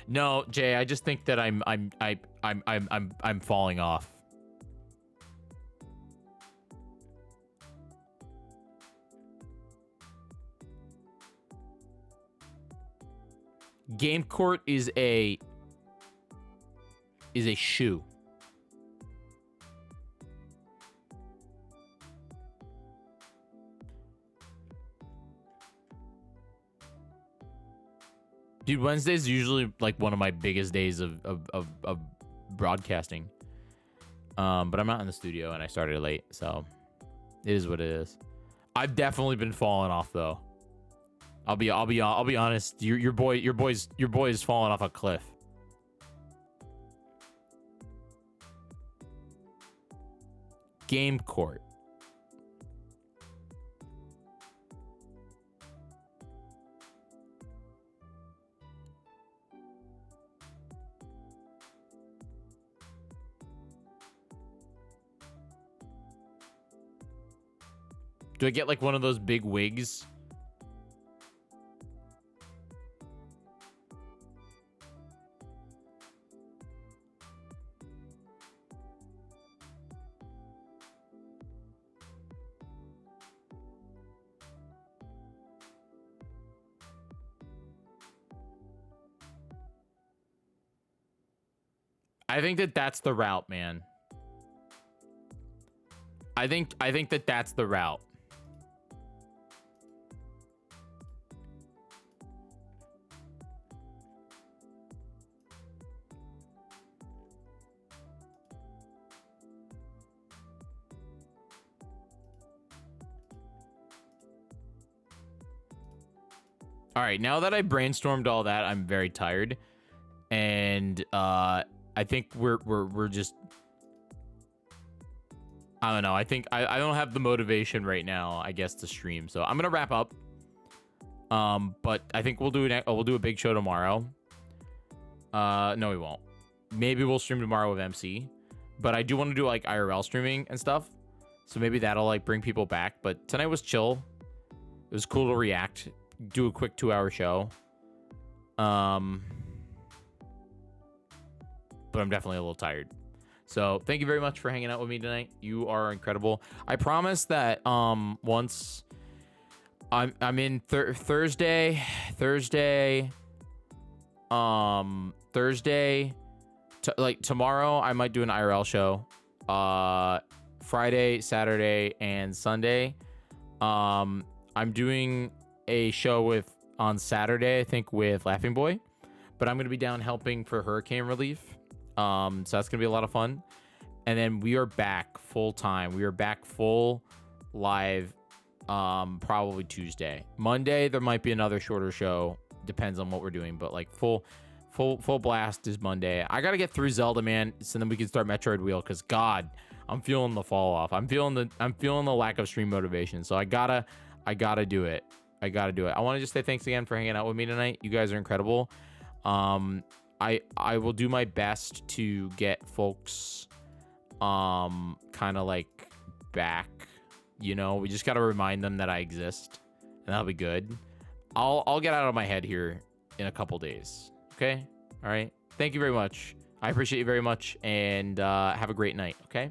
No, Jay, I just think that I'm falling off. Game court is a shoe. Dude, Wednesday's usually like one of my biggest days of broadcasting. But I'm not in the studio and I started late, so it is what it is. I've definitely been falling off though. I'll be honest. Your boy is falling off a cliff. Game court. Do I get like one of those big wigs? I think that that's the route, man. I think that that's the route. All right, now that I brainstormed all that, I'm very tired, and I think we're just, I don't know. I think I don't have the motivation right now, I guess, to stream. So I'm gonna wrap up. But I think we'll do a big show tomorrow. No, we won't. Maybe we'll stream tomorrow with MC, but I do want to do like IRL streaming and stuff. So maybe that'll like bring people back. But tonight was chill. It was cool to react. Do a quick 2-hour show. But I'm definitely a little tired. So thank you very much for hanging out with me tonight. You are incredible. I promise that once I'm in Thursday, like tomorrow I might do an IRL show. Friday, Saturday, and Sunday. I'm doing a show on Saturday, I think, with Laughing Boy, but I'm gonna be down helping for hurricane relief. So that's gonna be a lot of fun. And then we are back full time. We are back full live, probably Tuesday. Monday there might be another shorter show. Depends on what we're doing, but like full blast is Monday. I gotta get through Zelda, man, so then we can start Metroid Wheel. Cause God, I'm feeling the fall off. I'm feeling the lack of stream motivation. So I gotta do it. I want to just say thanks again for hanging out with me tonight. You guys are incredible. I will do my best to get folks kind of like back, you know. We just got to remind them that I exist, and that'll be good. I'll get out of my head here in a couple days. Okay? All right. Thank you very much. I appreciate you very much, and have a great night. Okay?